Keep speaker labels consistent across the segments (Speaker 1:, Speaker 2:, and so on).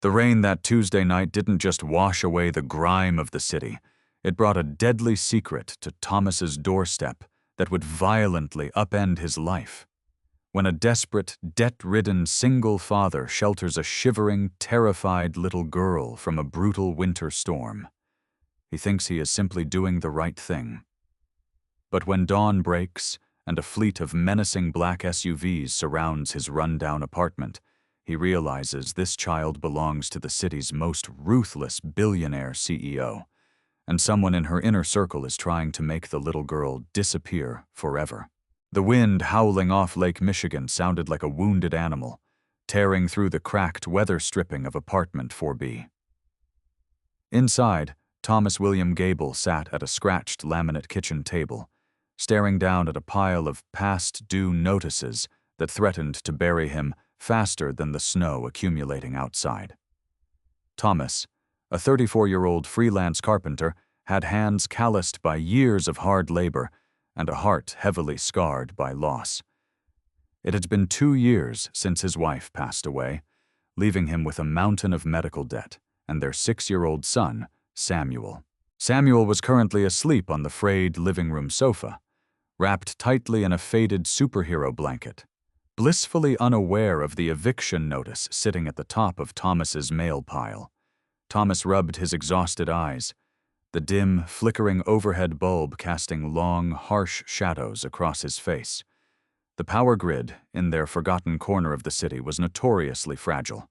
Speaker 1: The rain that Tuesday night didn't just wash away the grime of the city. It brought a deadly secret to Thomas's doorstep that would violently upend his life. When a desperate, debt-ridden single father shelters a shivering, terrified little girl from a brutal winter storm, he thinks he is simply doing the right thing. But when dawn breaks and a fleet of menacing black SUVs surrounds his run-down apartment, he realizes this child belongs to the city's most ruthless billionaire CEO, and someone in her inner circle is trying to make the little girl disappear forever. The wind howling off Lake Michigan sounded like a wounded animal, tearing through the cracked weather stripping of apartment 4B. Inside, Thomas William Gable sat at a scratched laminate kitchen table, staring down at a pile of past-due notices that threatened to bury him faster than the snow accumulating outside. Thomas, a 34-year-old freelance carpenter, had hands calloused by years of hard labor and a heart heavily scarred by loss. It had been 2 years since his wife passed away, leaving him with a mountain of medical debt and their 6-year-old son, Samuel. Samuel was currently asleep on the frayed living room sofa, wrapped tightly in a faded superhero blanket, blissfully unaware of the eviction notice sitting at the top of Thomas's mail pile. Thomas rubbed his exhausted eyes, the dim, flickering overhead bulb casting long, harsh shadows across his face. The power grid, in their forgotten corner of the city, was notoriously fragile,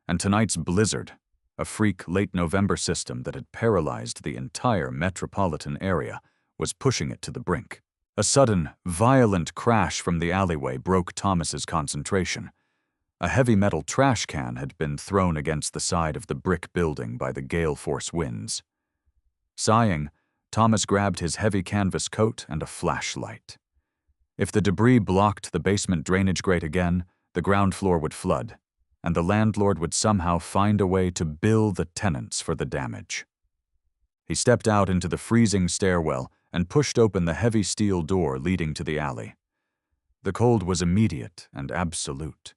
Speaker 1: and tonight's blizzard, a freak late November system that had paralyzed the entire metropolitan area, was pushing it to the brink. A sudden, violent crash from the alleyway broke Thomas's concentration. A heavy metal trash can had been thrown against the side of the brick building by the gale force winds. Sighing, Thomas grabbed his heavy canvas coat and a flashlight. If the debris blocked the basement drainage grate again, the ground floor would flood, and the landlord would somehow find a way to bill the tenants for the damage. He stepped out into the freezing stairwell and pushed open the heavy steel door leading to the alley. The cold was immediate and absolute,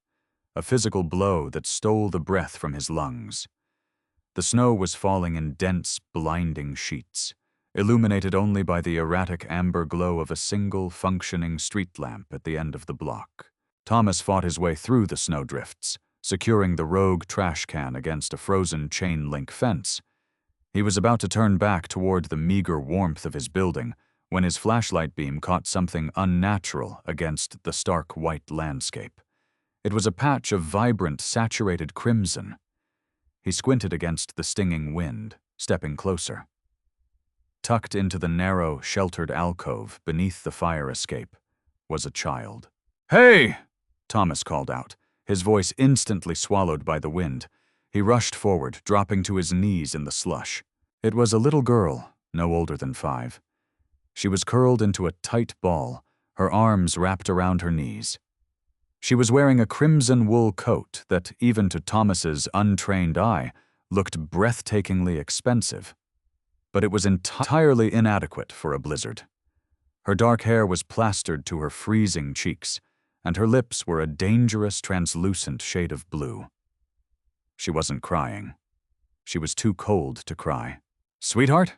Speaker 1: a physical blow that stole the breath from his lungs. The snow was falling in dense, blinding sheets, illuminated only by the erratic amber glow of a single functioning street lamp at the end of the block. Thomas fought his way through the snowdrifts, securing the rogue trash can against a frozen chain-link fence. He was about to turn back toward the meager warmth of his building when his flashlight beam caught something unnatural against the stark white landscape. It was a patch of vibrant, saturated crimson. He squinted against the stinging wind, stepping closer. Tucked into the narrow, sheltered alcove beneath the fire escape was a child. "Hey!" Thomas called out, his voice instantly swallowed by the wind. He rushed forward, dropping to his knees in the slush. It was a little girl, no older than 5. She was curled into a tight ball, her arms wrapped around her knees. She was wearing a crimson wool coat that, even to Thomas's untrained eye, looked breathtakingly expensive. But it was entirely inadequate for a blizzard. Her dark hair was plastered to her freezing cheeks, and her lips were a dangerous, translucent shade of blue. She wasn't crying. She was too cold to cry. "Sweetheart?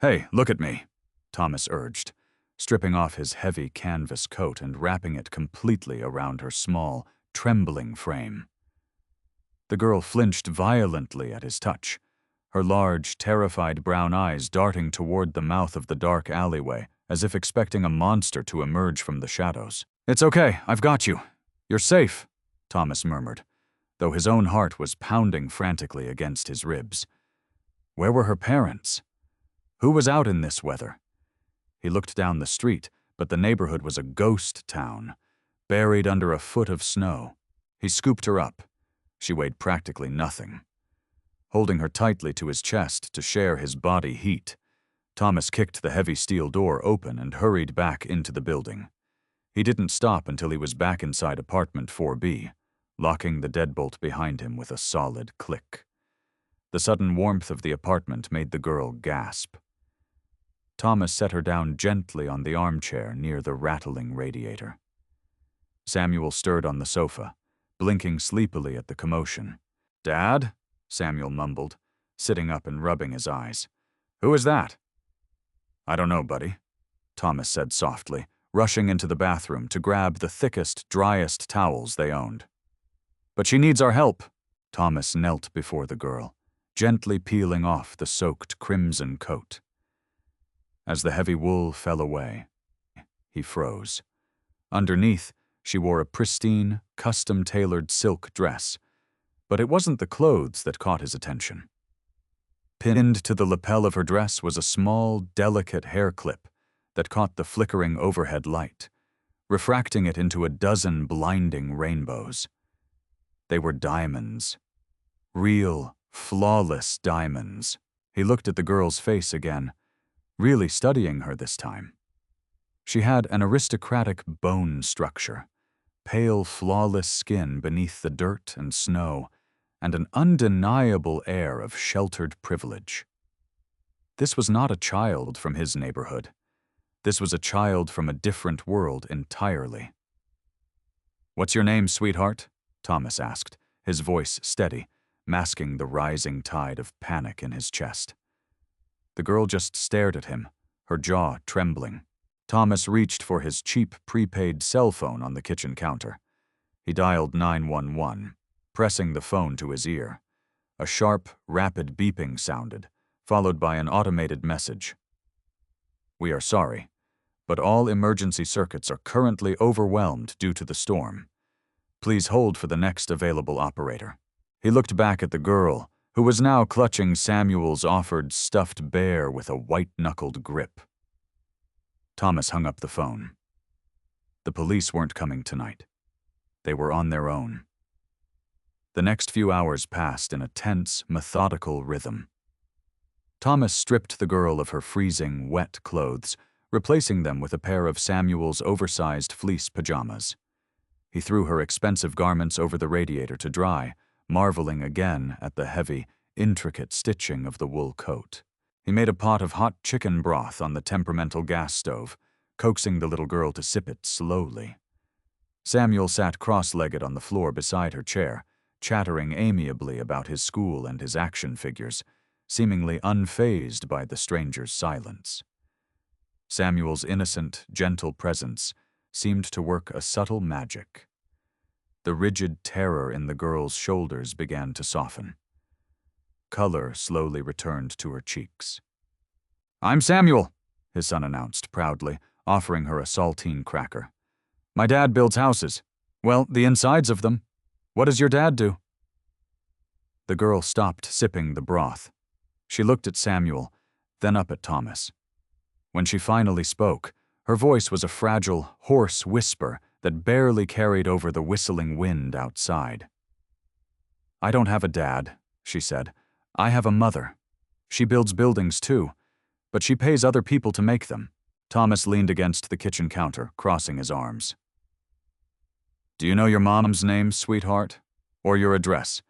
Speaker 1: Hey, look at me," Thomas urged, stripping off his heavy canvas coat and wrapping it completely around her small, trembling frame. The girl flinched violently at his touch, her large, terrified brown eyes darting toward the mouth of the dark alleyway, as if expecting a monster to emerge from the shadows. "It's okay, I've got you. You're safe," Thomas murmured, though his own heart was pounding frantically against his ribs. Where were her parents? Who was out in this weather? He looked down the street, but the neighborhood was a ghost town, buried under a foot of snow. He scooped her up. She weighed practically nothing. Holding her tightly to his chest to share his body heat, Thomas kicked the heavy steel door open and hurried back into the building. He didn't stop until he was back inside apartment 4B, locking the deadbolt behind him with a solid click. The sudden warmth of the apartment made the girl gasp. Thomas set her down gently on the armchair near the rattling radiator. Samuel stirred on the sofa, blinking sleepily at the commotion. "Dad?" Samuel mumbled, sitting up and rubbing his eyes. "Who is that?" "I don't know, buddy," Thomas said softly, rushing into the bathroom to grab the thickest, driest towels they owned. "But she needs our help." Thomas knelt before the girl, gently peeling off the soaked crimson coat. As the heavy wool fell away, he froze. Underneath, she wore a pristine, custom-tailored silk dress, but it wasn't the clothes that caught his attention. Pinned to the lapel of her dress was a small, delicate hair clip that caught the flickering overhead light, refracting it into a dozen blinding rainbows. They were diamonds. Real, flawless diamonds. He looked at the girl's face again, really studying her this time. She had an aristocratic bone structure, pale, flawless skin beneath the dirt and snow, and an undeniable air of sheltered privilege. This was not a child from his neighborhood. This was a child from a different world entirely. "What's your name, sweetheart?" Thomas asked, his voice steady, masking the rising tide of panic in his chest. The girl just stared at him, her jaw trembling. Thomas reached for his cheap prepaid cell phone on the kitchen counter. He dialed 911, pressing the phone to his ear. A sharp, rapid beeping sounded, followed by an automated message. "We are sorry, but all emergency circuits are currently overwhelmed due to the storm. Please hold for the next available operator." He looked back at the girl, who was now clutching Samuel's offered stuffed bear with a white-knuckled grip. Thomas hung up the phone. The police weren't coming tonight. They were on their own. The next few hours passed in a tense, methodical rhythm. Thomas stripped the girl of her freezing, wet clothes, replacing them with a pair of Samuel's oversized fleece pajamas. He threw her expensive garments over the radiator to dry, marveling again at the heavy, intricate stitching of the wool coat. He made a pot of hot chicken broth on the temperamental gas stove, coaxing the little girl to sip it slowly. Samuel sat cross-legged on the floor beside her chair, chattering amiably about his school and his action figures, seemingly unfazed by the stranger's silence. Samuel's innocent, gentle presence seemed to work a subtle magic. The rigid terror in the girl's shoulders began to soften. Color slowly returned to her cheeks. "I'm Samuel," his son announced proudly, offering her a saltine cracker. "My dad builds houses. Well, the insides of them. What does your dad do?" The girl stopped sipping the broth. She looked at Samuel, then up at Thomas. When she finally spoke, her voice was a fragile, hoarse whisper that barely carried over the whistling wind outside. "I don't have a dad," she said. "I have a mother. She builds buildings too, but she pays other people to make them." Thomas leaned against the kitchen counter, crossing his arms. "Do you know your mom's name, sweetheart? Or your address?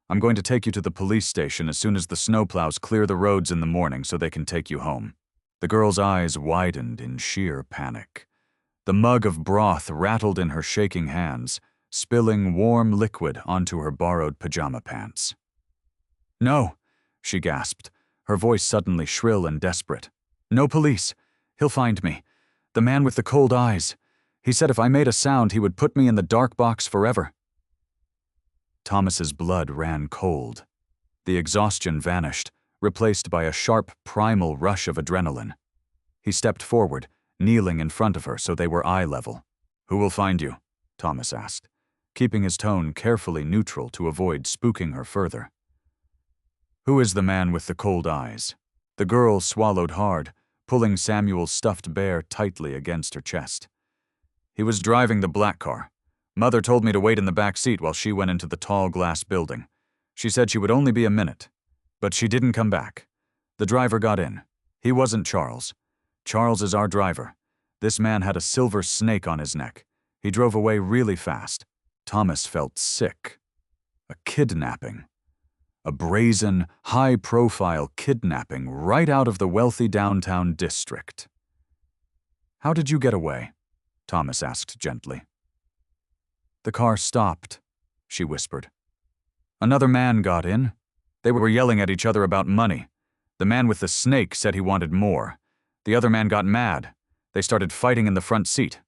Speaker 1: I'm going to take you to the police station as soon as the snowplows clear the roads in the morning so they can take you home." The girl's eyes widened in sheer panic. The mug of broth rattled in her shaking hands, spilling warm liquid onto her borrowed pajama pants. "No," she gasped, her voice suddenly shrill and desperate. "No police. He'll find me. The man with the cold eyes. He said if I made a sound, he would put me in the dark box forever." Thomas's blood ran cold. The exhaustion vanished, replaced by a sharp, primal rush of adrenaline. He stepped forward, kneeling in front of her so they were eye level. "Who will find you?" Thomas asked, keeping his tone carefully neutral to avoid spooking her further. "Who is the man with the cold eyes?" The girl swallowed hard, pulling Samuel's stuffed bear tightly against her chest. "He was driving the black car. Mother told me to wait in the back seat while she went into the tall glass building. She said she would only be a minute. But she didn't come back. The driver got in. He wasn't Charles. Charles is our driver. This man had a silver snake on his neck. He drove away really fast." Thomas felt sick. A kidnapping. A brazen, high-profile kidnapping right out of the wealthy downtown district. "How did you get away?" Thomas asked gently. "The car stopped," she whispered. "Another man got in. They were yelling at each other about money. The man with the snake said he wanted more. The other man got mad. They started fighting in the front seat.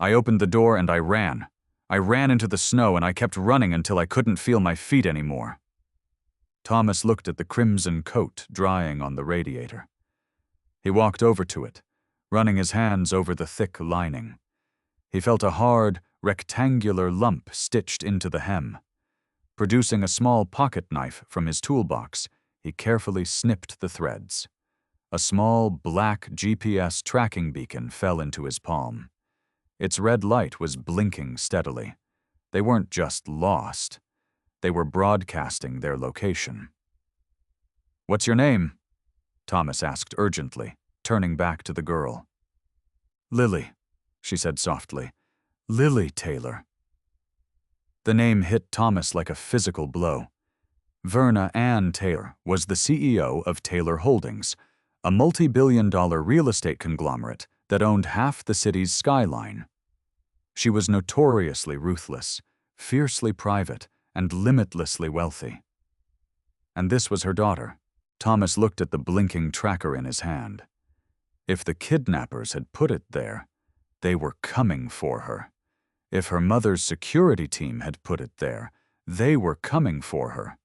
Speaker 1: I opened the door and I ran. I ran into the snow and I kept running until I couldn't feel my feet anymore." Thomas looked at the crimson coat drying on the radiator. He walked over to it, running his hands over the thick lining. He felt a hard, rectangular lump stitched into the hem. Producing a small pocket knife from his toolbox, he carefully snipped the threads. A small, black GPS tracking beacon fell into his palm. Its red light was blinking steadily. They weren't just lost. They were broadcasting their location. "What's your name?" Thomas asked urgently, turning back to the girl. "Lily," she said softly. "Lily Taylor." The name hit Thomas like a physical blow. Verna Ann Taylor was the CEO of Taylor Holdings, a multi-billion-dollar real estate conglomerate that owned half the city's skyline. She was notoriously ruthless, fiercely private, and limitlessly wealthy. And this was her daughter. Thomas looked at the blinking tracker in his hand. If the kidnappers had put it there, they were coming for her. If her mother's security team had put it there, they were coming for her.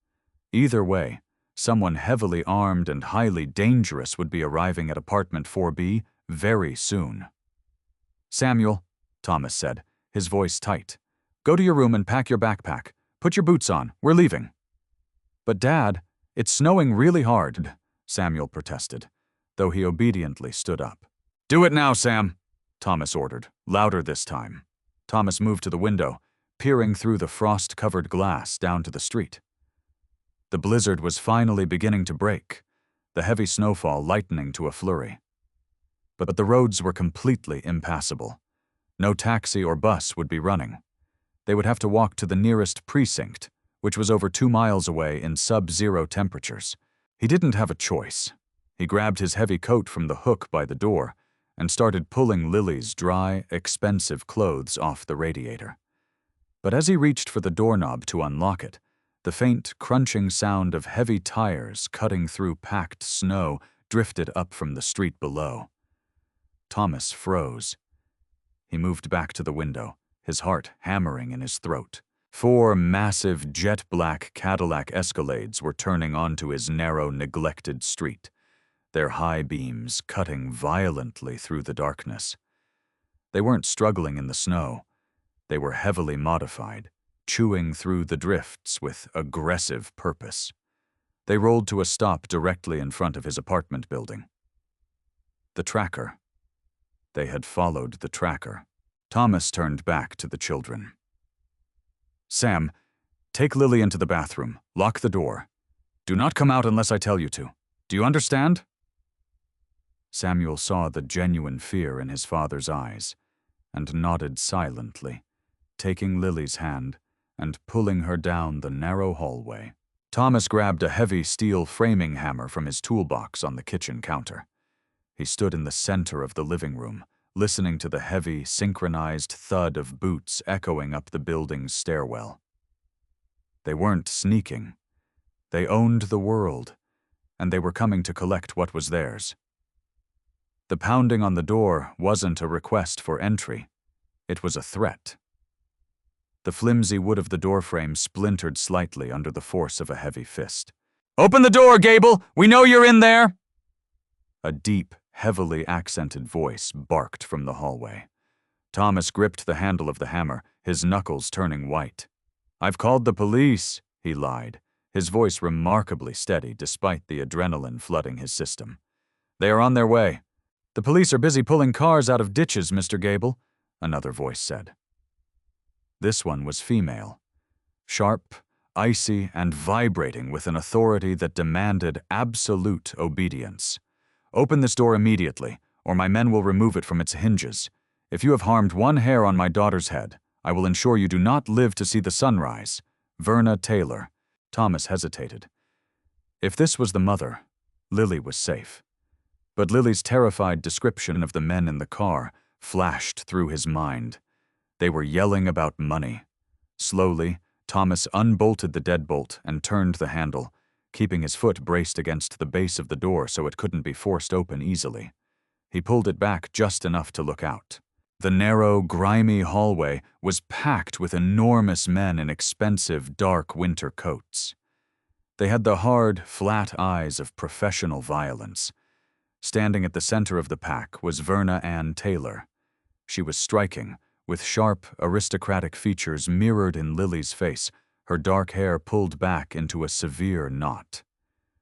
Speaker 1: Either way, someone heavily armed and highly dangerous would be arriving at apartment 4B very soon. "Samuel," Thomas said, his voice tight, "go to your room and pack your backpack. Put your boots on. We're leaving." "But Dad, it's snowing really hard," Samuel protested, though he obediently stood up. "Do it now, Sam," Thomas ordered, louder this time. Thomas moved to the window, peering through the frost-covered glass down to the street. The blizzard was finally beginning to break, the heavy snowfall lightening to a flurry. But the roads were completely impassable. No taxi or bus would be running. They would have to walk to the nearest precinct, which was over 2 miles away in sub-zero temperatures. He didn't have a choice. He grabbed his heavy coat from the hook by the door and started pulling Lily's dry, expensive clothes off the radiator. But as he reached for the doorknob to unlock it, the faint, crunching sound of heavy tires cutting through packed snow drifted up from the street below. Thomas froze. He moved back to the window, his heart hammering in his throat. 4 massive jet-black Cadillac Escalades were turning onto his narrow, neglected street, their high beams cutting violently through the darkness. They weren't struggling in the snow. They were heavily modified, chewing through the drifts with aggressive purpose. They rolled to a stop directly in front of his apartment building. The tracker. They had followed the tracker. Thomas turned back to the children. "Sam, take Lily into the bathroom. Lock the door. Do not come out unless I tell you to. Do you understand?" Samuel saw the genuine fear in his father's eyes and nodded silently, taking Lily's hand and pulling her down the narrow hallway. Thomas grabbed a heavy steel framing hammer from his toolbox on the kitchen counter. He stood in the center of the living room, listening to the heavy, synchronized thud of boots echoing up the building's stairwell. They weren't sneaking. They owned the world, and they were coming to collect what was theirs. The pounding on the door wasn't a request for entry. It was a threat. The flimsy wood of the doorframe splintered slightly under the force of a heavy fist. "Open the door, Gable! We know you're in there!" A deep, heavily accented voice barked from the hallway. Thomas gripped the handle of the hammer, his knuckles turning white. "I've called the police," he lied, his voice remarkably steady despite the adrenaline flooding his system. "They are on their way." "The police are busy pulling cars out of ditches, Mr. Gable," another voice said. This one was female. Sharp, icy, and vibrating with an authority that demanded absolute obedience. "Open this door immediately, or my men will remove it from its hinges. If you have harmed one hair on my daughter's head, I will ensure you do not live to see the sunrise. Verna Taylor." Thomas hesitated. If this was the mother, Lily was safe. But Lily's terrified description of the men in the car flashed through his mind. They were yelling about money. Slowly, Thomas unbolted the deadbolt and turned the handle, keeping his foot braced against the base of the door so it couldn't be forced open easily. He pulled it back just enough to look out. The narrow, grimy hallway was packed with enormous men in expensive, dark winter coats. They had the hard, flat eyes of professional violence. Standing at the center of the pack was Verna Ann Taylor. She was striking, with sharp, aristocratic features mirrored in Lily's face, her dark hair pulled back into a severe knot.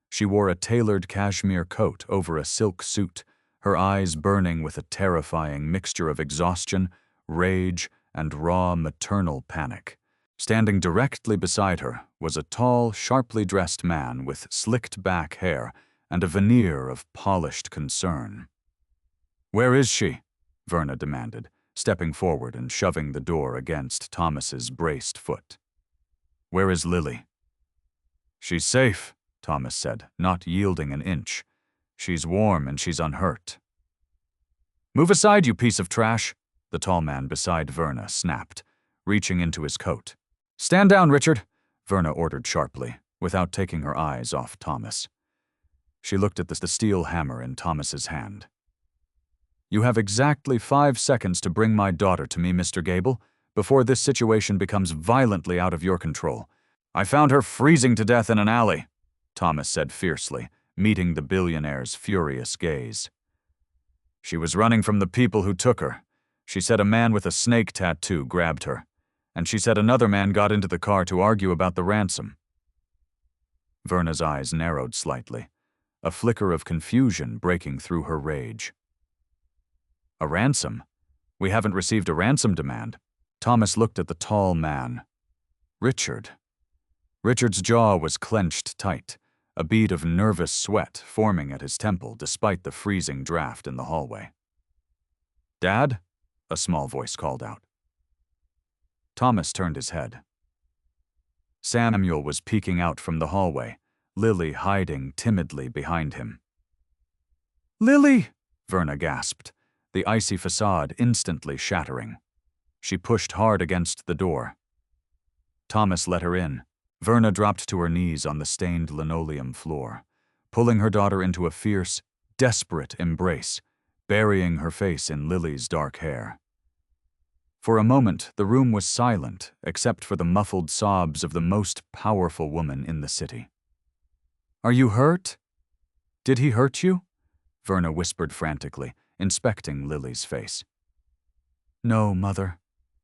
Speaker 1: She wore a tailored cashmere coat over a silk suit, her eyes burning with a terrifying mixture of exhaustion, rage, and raw maternal panic. Standing directly beside her was a tall, sharply dressed man with slicked-back hair and a veneer of polished concern. "Where is she?" Verna demanded, stepping forward and shoving the door against Thomas's braced foot. "Where is Lily?" "She's safe," Thomas said, not yielding an inch. "She's warm and she's unhurt." "Move aside, you piece of trash," the tall man beside Verna snapped, reaching into his coat. "Stand down, Richard," Verna ordered sharply, without taking her eyes off Thomas. She looked at the steel hammer in Thomas's hand. "You have exactly 5 seconds to bring my daughter to me, Mr. Gable, before this situation becomes violently out of your control. I found her freezing to death in an alley," Thomas said fiercely, meeting the billionaire's furious gaze. "She was running from the people who took her. She said a man with a snake tattoo grabbed her, and she said another man got into the car to argue about the ransom." Verna's eyes narrowed slightly, a flicker of confusion breaking through her rage. "A ransom? We haven't received a ransom demand." Thomas looked at the tall man. Richard. Richard's jaw was clenched tight, a bead of nervous sweat forming at his temple despite the freezing draft in the hallway. "Dad?" a small voice called out. Thomas turned his head. Samuel was peeking out from the hallway, Lily hiding timidly behind him. "Lily!" Verna gasped, the icy facade instantly shattering. She pushed hard against the door. Thomas let her in. Verna dropped to her knees on the stained linoleum floor, pulling her daughter into a fierce, desperate embrace, burying her face in Lily's dark hair. For a moment, the room was silent, except for the muffled sobs of the most powerful woman in the city. "Are you hurt? Did he hurt you?" Verna whispered frantically, inspecting Lily's face. "No, Mother,"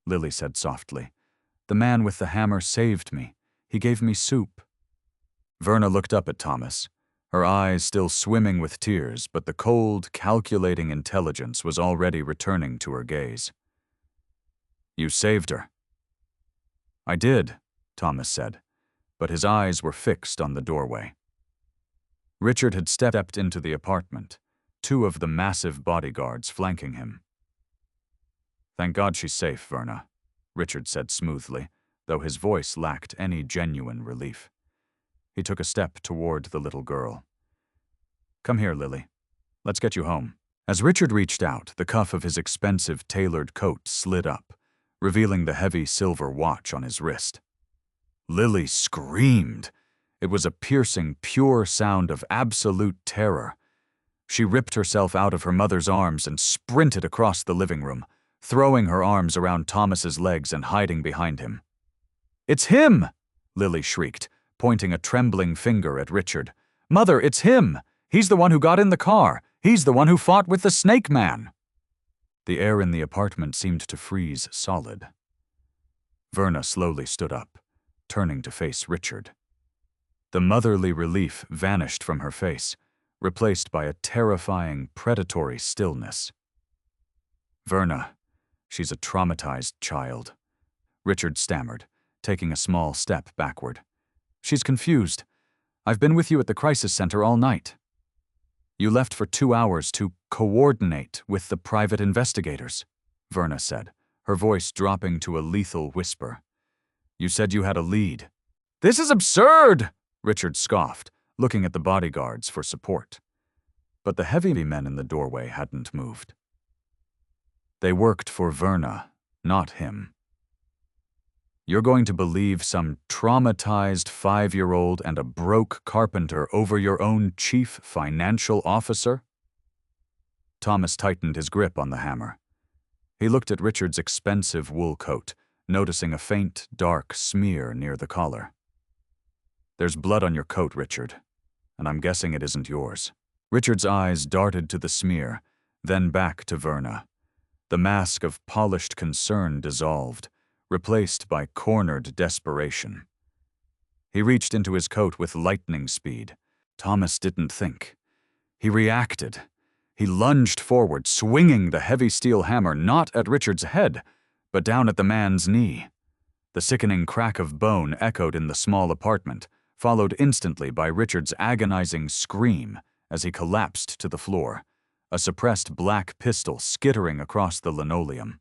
Speaker 1: Lily said softly. "The man with the hammer saved me. He gave me soup." Verna looked up at Thomas, her eyes still swimming with tears, but the cold, calculating intelligence was already returning to her gaze. "You saved her." "I did," Thomas said, but his eyes were fixed on the doorway. Richard had stepped into the apartment, 2 of the massive bodyguards flanking him. "Thank God she's safe, Verna," Richard said smoothly, though his voice lacked any genuine relief. He took a step toward the little girl. "Come here, Lily. Let's get you home." As Richard reached out, the cuff of his expensive tailored coat slid up, revealing the heavy silver watch on his wrist. Lily screamed. It was a piercing, pure sound of absolute terror. She ripped herself out of her mother's arms and sprinted across the living room, throwing her arms around Thomas's legs and hiding behind him. "It's him!" Lily shrieked, pointing a trembling finger at Richard. "Mother, it's him! He's the one who got in the car! He's the one who fought with the Snake Man!" The air in the apartment seemed to freeze solid. Verna slowly stood up, turning to face Richard. The motherly relief vanished from her face, replaced by a terrifying, predatory stillness. "Verna, she's a traumatized child," Richard stammered, taking a small step backward. "She's confused. I've been with you at the crisis center all night. You left for 2 hours to coordinate with the private investigators," Verna said, her voice dropping to a lethal whisper. "You said you had a lead." "This is absurd!" Richard scoffed, looking at the bodyguards for support. But the heavy men in the doorway hadn't moved. They worked for Verna, not him. You're going to believe some traumatized 5-year-old and a broke carpenter over your own chief financial officer? Thomas tightened his grip on the hammer. He looked at Richard's expensive wool coat, noticing a faint, dark smear near the collar. There's blood on your coat, Richard, and I'm guessing it isn't yours. Richard's eyes darted to the smear, then back to Verna. The mask of polished concern dissolved, replaced by cornered desperation. He reached into his coat with lightning speed. Thomas didn't think. He reacted. He lunged forward, swinging the heavy steel hammer not at Richard's head, but down at the man's knee. The sickening crack of bone echoed in the small apartment, followed instantly by Richard's agonizing scream as he collapsed to the floor, a suppressed black pistol skittering across the linoleum.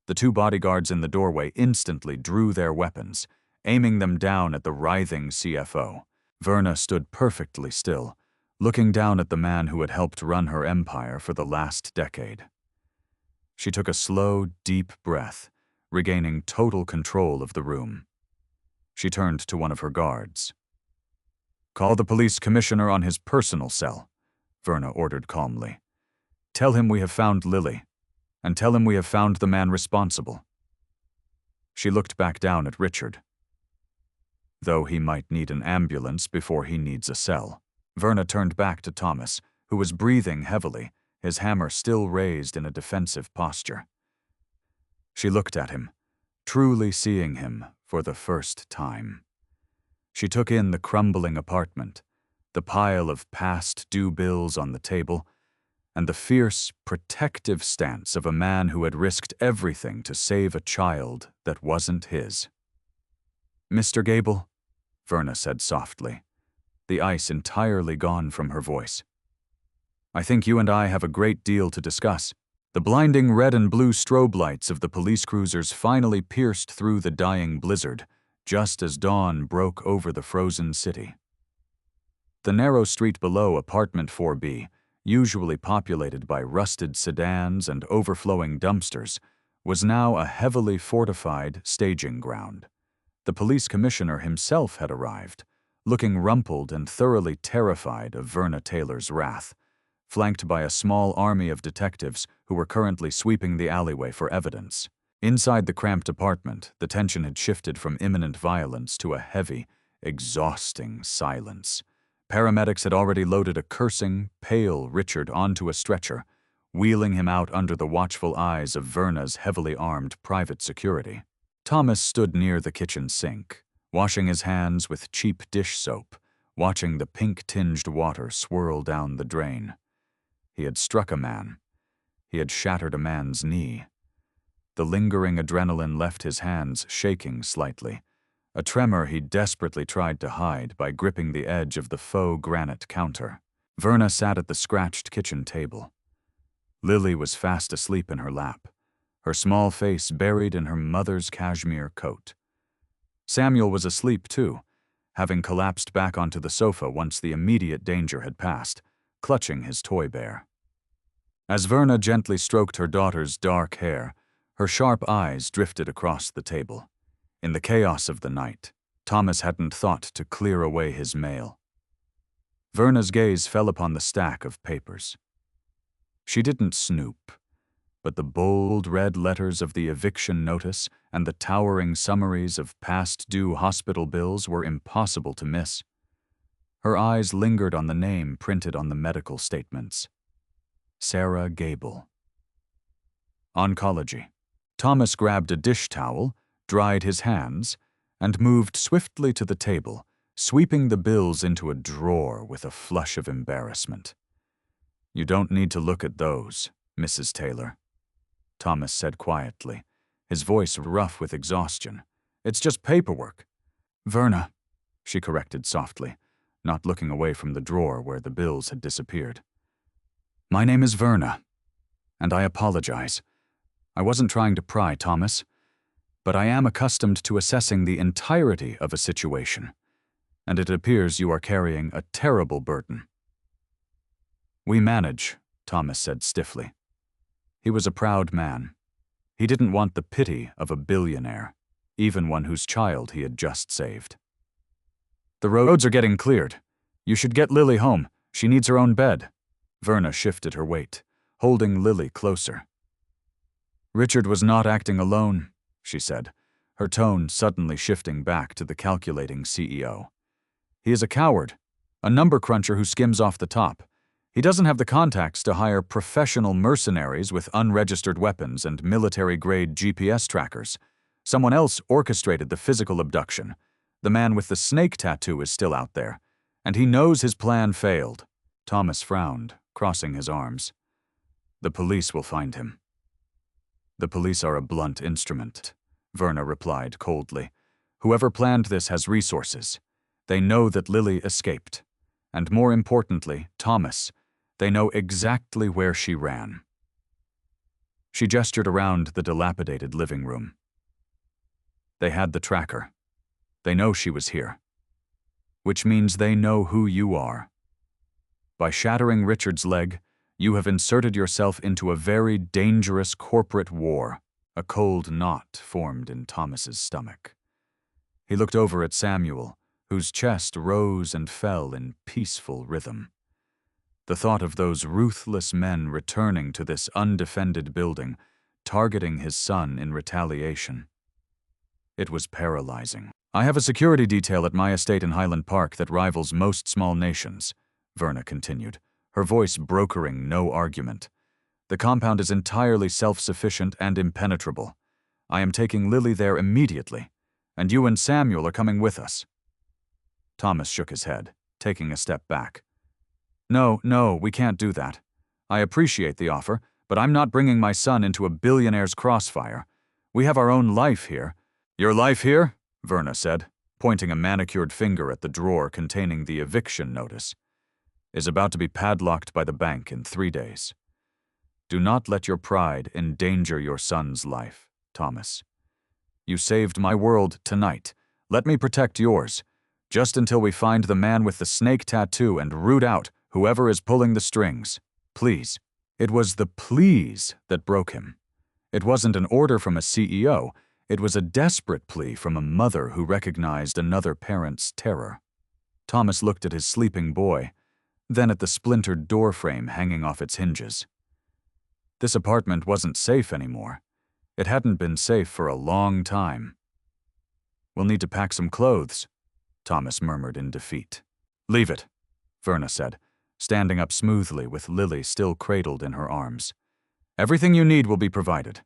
Speaker 1: The two bodyguards in the doorway instantly drew their weapons, aiming them down at the writhing CFO. Verna stood perfectly still, looking down at the man who had helped run her empire for the last decade. She took a slow, deep breath, regaining total control of the room. She turned to one of her guards. "Call the police commissioner on his personal cell," Verna ordered calmly. "Tell him we have found Lily, and tell him we have found the man responsible." She looked back down at Richard. Though he might need an ambulance before he needs a cell. Verna turned back to Thomas, who was breathing heavily, his hammer still raised in a defensive posture. She looked at him, truly seeing him for the first time. She took in the crumbling apartment, the pile of past due bills on the table, and the fierce, protective stance of a man who had risked everything to save a child that wasn't his. "Mr. Gable," Verna said softly, the ice entirely gone from her voice. "I think you and I have a great deal to discuss." The blinding red and blue strobe lights of the police cruisers finally pierced through the dying blizzard, just as dawn broke over the frozen city. The narrow street below apartment 4B, usually populated by rusted sedans and overflowing dumpsters, was now a heavily fortified staging ground. The police commissioner himself had arrived, looking rumpled and thoroughly terrified of Verna Taylor's wrath, flanked by a small army of detectives who were currently sweeping the alleyway for evidence. Inside the cramped apartment, the tension had shifted from imminent violence to a heavy, exhausting silence. Paramedics had already loaded a cursing, pale Richard onto a stretcher, wheeling him out under the watchful eyes of Verna's heavily armed private security. Thomas stood near the kitchen sink, washing his hands with cheap dish soap, watching the pink-tinged water swirl down the drain. He had struck a man. He had shattered a man's knee. The lingering adrenaline left his hands shaking slightly, a tremor he desperately tried to hide by gripping the edge of the faux granite counter. Verna sat at the scratched kitchen table. Lily was fast asleep in her lap, her small face buried in her mother's cashmere coat. Samuel was asleep too, having collapsed back onto the sofa once the immediate danger had passed, clutching his toy bear. As Verna gently stroked her daughter's dark hair, her sharp eyes drifted across the table. In the chaos of the night, Thomas hadn't thought to clear away his mail. Verna's gaze fell upon the stack of papers. She didn't snoop, but the bold red letters of the eviction notice and the towering summaries of past due hospital bills were impossible to miss. Her eyes lingered on the name printed on the medical statements. Sarah Gable. Oncology. Thomas grabbed a dish towel, dried his hands, and moved swiftly to the table, sweeping the bills into a drawer with a flush of embarrassment. "You don't need to look at those, Mrs. Taylor," Thomas said quietly, his voice rough with exhaustion. "It's just paperwork." "Verna," she corrected softly, not looking away from the drawer where the bills had disappeared. "My name is Verna, and I apologize. I wasn't trying to pry, Thomas, but I am accustomed to assessing the entirety of a situation, and it appears you are carrying a terrible burden." "We manage," Thomas said stiffly. He was a proud man. He didn't want the pity of a billionaire. even one whose child he had just saved. "The roads are getting cleared. You should get Lily home. She needs her own bed." Verna shifted her weight, holding Lily closer. "Richard was not acting alone," she said, her tone suddenly shifting back to the calculating CEO. "He is a coward, a number cruncher who skims off the top. He doesn't have the contacts to hire professional mercenaries with unregistered weapons and military-grade GPS trackers. Someone else orchestrated the physical abduction. The man with the snake tattoo is still out there, and he knows his plan failed." Thomas frowned, crossing his arms. "The police will find him." "The police are a blunt instrument," Verna replied coldly. "Whoever planned this has resources. They know that Lily escaped. And more importantly, Thomas, they know exactly where she ran." She gestured around the dilapidated living room. "They had the tracker. They know she was here. Which means they know who you are. By shattering Richard's leg, you have inserted yourself into a very dangerous corporate war." A cold knot formed in Thomas's stomach. He looked over at Samuel, whose chest rose and fell in peaceful rhythm. The thought of those ruthless men returning to this undefended building, targeting his son in retaliation. It was paralyzing. "I have a security detail at my estate in Highland Park that rivals most small nations," Verna continued, her voice brokering no argument. "The compound is entirely self-sufficient and impenetrable. I am taking Lily there immediately, and you and Samuel are coming with us." Thomas shook his head, taking a step back. No, we can't do that. I appreciate the offer, but I'm not bringing my son into a billionaire's crossfire. We have our own life here." "Your life here?" Verna said, pointing a manicured finger at the drawer containing the eviction notice. "Is about to be padlocked by the bank in 3 days. Do not let your pride endanger your son's life, Thomas. You saved my world tonight. Let me protect yours, just until we find the man with the snake tattoo and root out whoever is pulling the strings. Please." It was the please that broke him. It wasn't an order from a CEO. It was a desperate plea from a mother who recognized another parent's terror. Thomas looked at his sleeping boy, then at the splintered doorframe hanging off its hinges. This apartment wasn't safe anymore. It hadn't been safe for a long time. "We'll need to pack some clothes," Thomas murmured in defeat. "Leave it," Verna said, standing up smoothly with Lily still cradled in her arms. "Everything you need will be provided.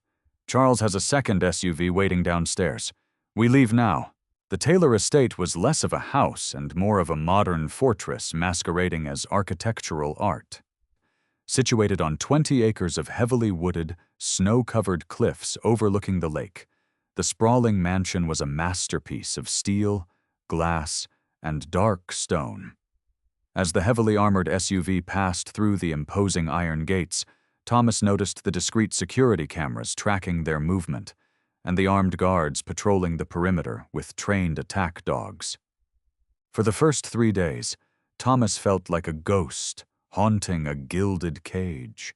Speaker 1: Charles has a second SUV waiting downstairs. We leave now." The Taylor estate was less of a house and more of a modern fortress masquerading as architectural art. Situated on 20 acres of heavily wooded, snow-covered cliffs overlooking the lake, the sprawling mansion was a masterpiece of steel, glass, and dark stone. As the heavily armored SUV passed through the imposing iron gates, Thomas noticed the discreet security cameras tracking their movement, and the armed guards patrolling the perimeter with trained attack dogs. For the first 3 days, Thomas felt like a ghost haunting a gilded cage.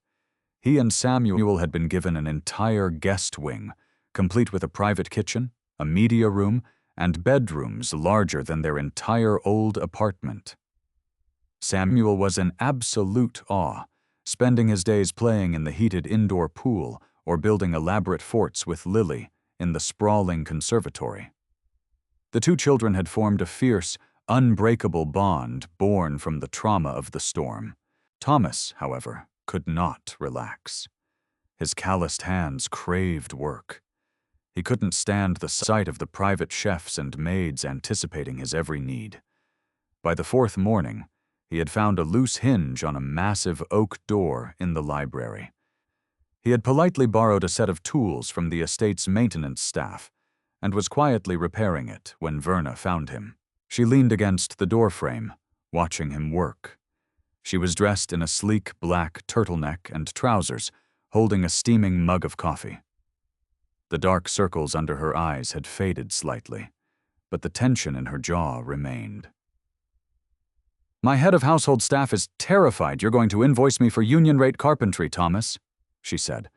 Speaker 1: He and Samuel had been given an entire guest wing, complete with a private kitchen, a media room, and bedrooms larger than their entire old apartment. Samuel was in absolute awe, spending his days playing in the heated indoor pool or building elaborate forts with Lily in the sprawling conservatory. The two children had formed a fierce, unbreakable bond born from the trauma of the storm. Thomas, however, could not relax. His calloused hands craved work. He couldn't stand the sight of the private chefs and maids anticipating his every need. By the 4th morning, he had found a loose hinge on a massive oak door in the library. He had politely borrowed a set of tools from the estate's maintenance staff and was quietly repairing it when Verna found him. She leaned against the doorframe, watching him work. She was dressed in a sleek black turtleneck and trousers, holding a steaming mug of coffee. The dark circles under her eyes had faded slightly, but the tension in her jaw remained. "My head of household staff is terrified you're going to invoice me for union rate carpentry, Thomas," she said,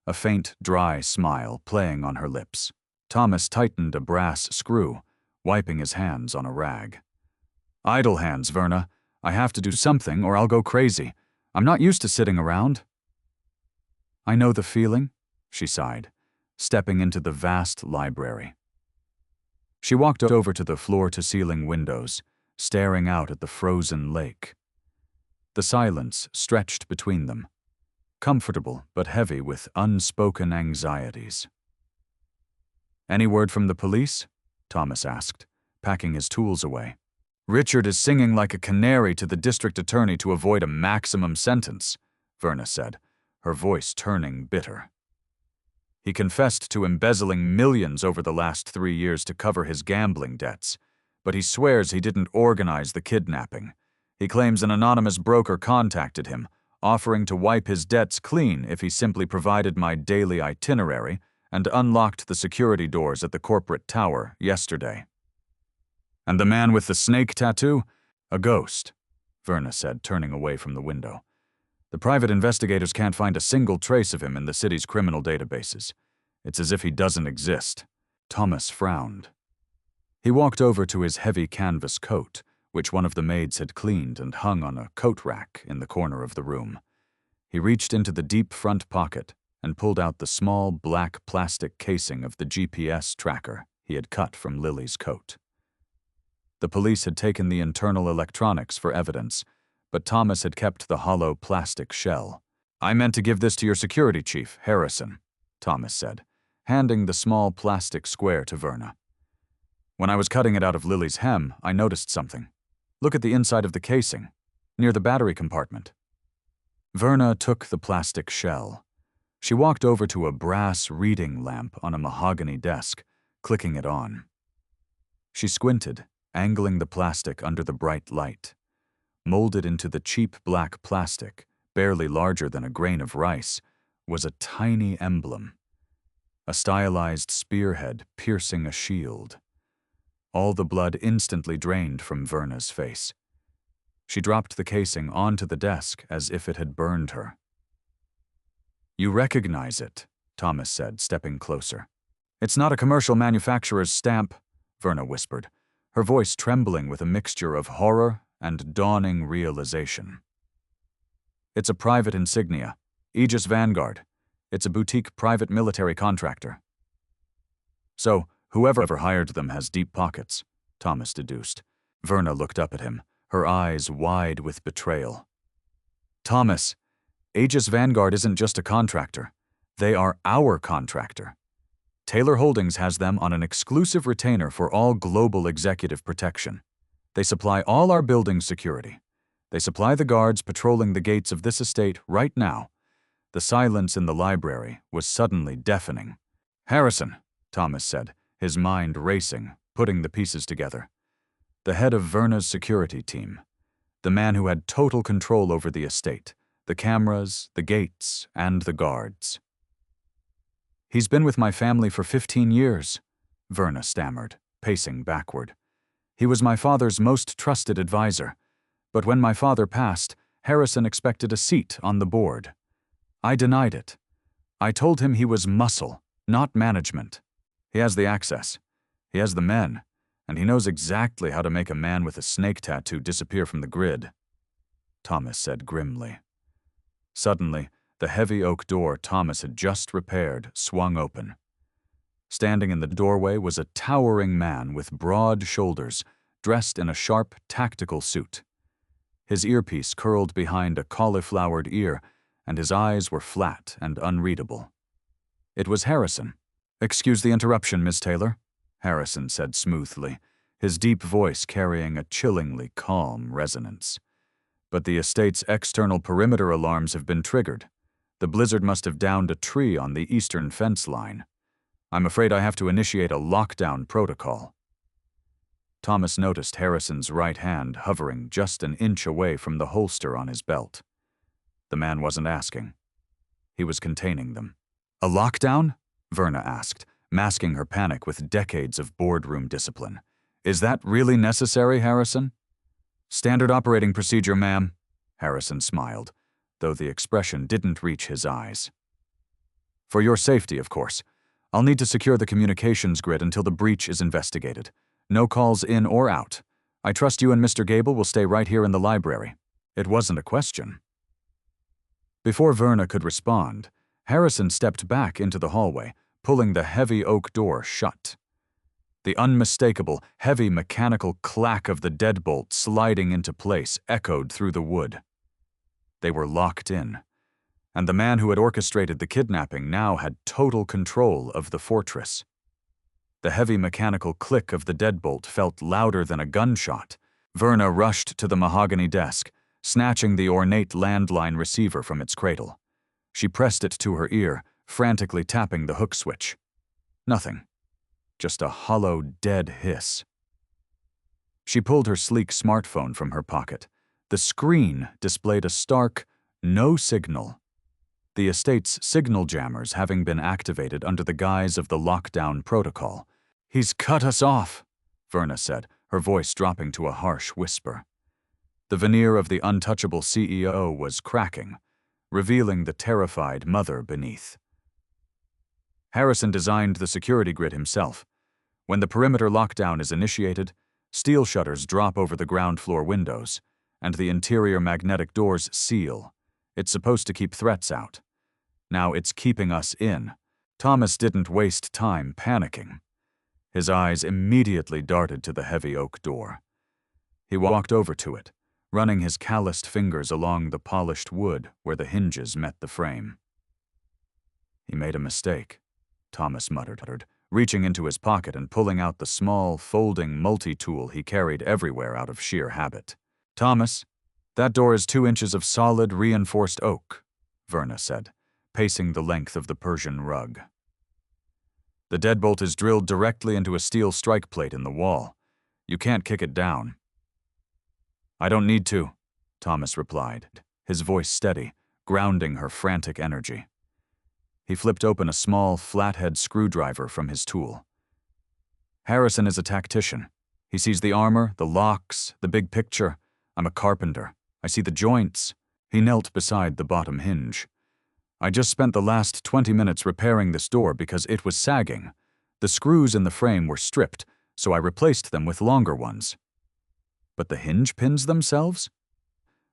Speaker 1: a faint, dry smile playing on her lips. Thomas tightened a brass screw, wiping his hands on a rag. "Idle hands, Verna. I have to do something or I'll go crazy. I'm not used to sitting around." "I know the feeling," she sighed, stepping into the vast library. She walked over to the floor-to-ceiling windows, staring out at the frozen lake. The silence stretched between them, comfortable but heavy with unspoken anxieties. "Any word from the police?" Thomas asked, packing his tools away. "Richard is singing like a canary to the district attorney to avoid a maximum sentence," Verna said, her voice turning bitter. "He confessed to embezzling millions over the last 3 years to cover his gambling debts, but he swears he didn't organize the kidnapping. He claims an anonymous broker contacted him, offering to wipe his debts clean if he simply provided my daily itinerary and unlocked the security doors at the corporate tower yesterday." "And the man with the snake tattoo? A ghost," Verna said, turning away from the window. "The private investigators can't find a single trace of him in the city's criminal databases. It's as if he doesn't exist." Thomas frowned. He walked over to his heavy canvas coat, which one of the maids had cleaned and hung on a coat rack in the corner of the room. He reached into the deep front pocket and pulled out the small black plastic casing of the GPS tracker he had cut from Lily's coat. The police had taken the internal electronics for evidence, but Thomas had kept the hollow plastic shell. "I meant to give this to your security chief, Harrison," Thomas said, handing the small plastic square to Verna. "When I was cutting it out of Lily's hem, I noticed something. Look at the inside of the casing, near the battery compartment." Verna took the plastic shell. She walked over to a brass reading lamp on a mahogany desk, clicking it on. She squinted, angling the plastic under the bright light. Molded into the cheap black plastic, barely larger than a grain of rice, was a tiny emblem. A stylized spearhead piercing a shield. All the blood instantly drained from Verna's face. She dropped the casing onto the desk as if it had burned her. "You recognize it," Thomas said, stepping closer. "It's not a commercial manufacturer's stamp," Verna whispered, her voice trembling with a mixture of horror and dawning realization. "It's a private insignia, Aegis Vanguard. It's a boutique private military contractor." "So, whoever hired them has deep pockets," Thomas deduced. Verna looked up at him, her eyes wide with betrayal. "Thomas, Aegis Vanguard isn't just a contractor. They are our contractor. Taylor Holdings has them on an exclusive retainer for all global executive protection. They supply all our building security. They supply the guards patrolling the gates of this estate right now." The silence in the library was suddenly deafening. "Harrison," Thomas said, his mind racing, putting the pieces together. The head of Verna's security team. The man who had total control over the estate, the cameras, the gates, and the guards. "He's been with my family for 15 years, Verna stammered, pacing backward. "He was my father's most trusted advisor, but when my father passed, Harrison expected a seat on the board. I denied it. I told him he was muscle, not management. He has the access. He has the men, and he knows exactly how to make a man with a snake tattoo disappear from the grid," Thomas said grimly. Suddenly, the heavy oak door Thomas had just repaired swung open. Standing in the doorway was a towering man with broad shoulders, dressed in a sharp, tactical suit. His earpiece curled behind a cauliflowered ear, and his eyes were flat and unreadable. It was Harrison. "Excuse the interruption, Miss Taylor," Harrison said smoothly, his deep voice carrying a chillingly calm resonance. "But the estate's external perimeter alarms have been triggered. The blizzard must have downed a tree on the eastern fence line. I'm afraid I have to initiate a lockdown protocol." Thomas noticed Harrison's right hand hovering just an inch away from the holster on his belt. The man wasn't asking. He was containing them. "A lockdown?" Verna asked, masking her panic with decades of boardroom discipline. "Is that really necessary, Harrison?" "Standard operating procedure, ma'am," Harrison smiled, though the expression didn't reach his eyes. "For your safety, of course. I'll need to secure the communications grid until the breach is investigated. No calls in or out. I trust you and Mr. Gable will stay right here in the library." It wasn't a question. Before Verna could respond, Harrison stepped back into the hallway, pulling the heavy oak door shut. The unmistakable, heavy mechanical clack of the deadbolt sliding into place echoed through the wood. They were locked in, and the man who had orchestrated the kidnapping now had total control of the fortress. The heavy mechanical click of the deadbolt felt louder than a gunshot. Verna rushed to the mahogany desk, snatching the ornate landline receiver from its cradle. She pressed it to her ear, frantically tapping the hook switch. Nothing. Just a hollow, dead hiss. She pulled her sleek smartphone from her pocket. The screen displayed a stark, no signal. The estate's signal jammers having been activated under the guise of the lockdown protocol. "He's cut us off," Verna said, her voice dropping to a harsh whisper. The veneer of the untouchable CEO was cracking, revealing the terrified mother beneath. Harrison designed the security grid himself. When the perimeter lockdown is initiated, steel shutters drop over the ground floor windows, and the interior magnetic doors seal. It's supposed to keep threats out. Now it's keeping us in. Thomas didn't waste time panicking. His eyes immediately darted to the heavy oak door. He walked over to it, running his calloused fingers along the polished wood where the hinges met the frame. "He made a mistake," Thomas muttered, reaching into his pocket and pulling out the small, folding multi-tool he carried everywhere out of sheer habit. "Thomas, that door is 2 inches of solid, reinforced oak," Verna said, pacing the length of the Persian rug. "The deadbolt is drilled directly into a steel strike plate in the wall. You can't kick it down." "I don't need to," Thomas replied, his voice steady, grounding her frantic energy. He flipped open a small, flathead screwdriver from his tool. "Harrison is a tactician. He sees the armor, the locks, the big picture. I'm a carpenter. I see the joints." He knelt beside the bottom hinge. "I just spent the last 20 minutes repairing this door because it was sagging. The screws in the frame were stripped, so I replaced them with longer ones." "But the hinge pins themselves?"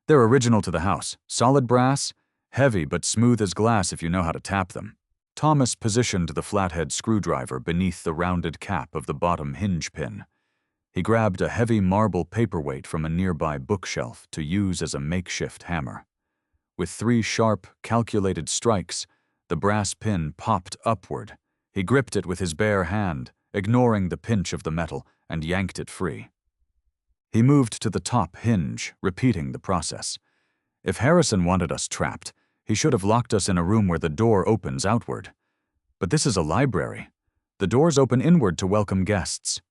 Speaker 1: "They're original to the house. Solid brass, heavy but smooth as glass if you know how to tap them." Thomas positioned the flathead screwdriver beneath the rounded cap of the bottom hinge pin. He grabbed a heavy marble paperweight from a nearby bookshelf to use as a makeshift hammer. With 3 sharp, calculated strikes, the brass pin popped upward. He gripped it with his bare hand, ignoring the pinch of the metal, and yanked it free. He moved to the top hinge, repeating the process. If Harrison wanted us trapped, he should have locked us in a room where the door opens outward. But this is a library. The doors open inward to welcome guests.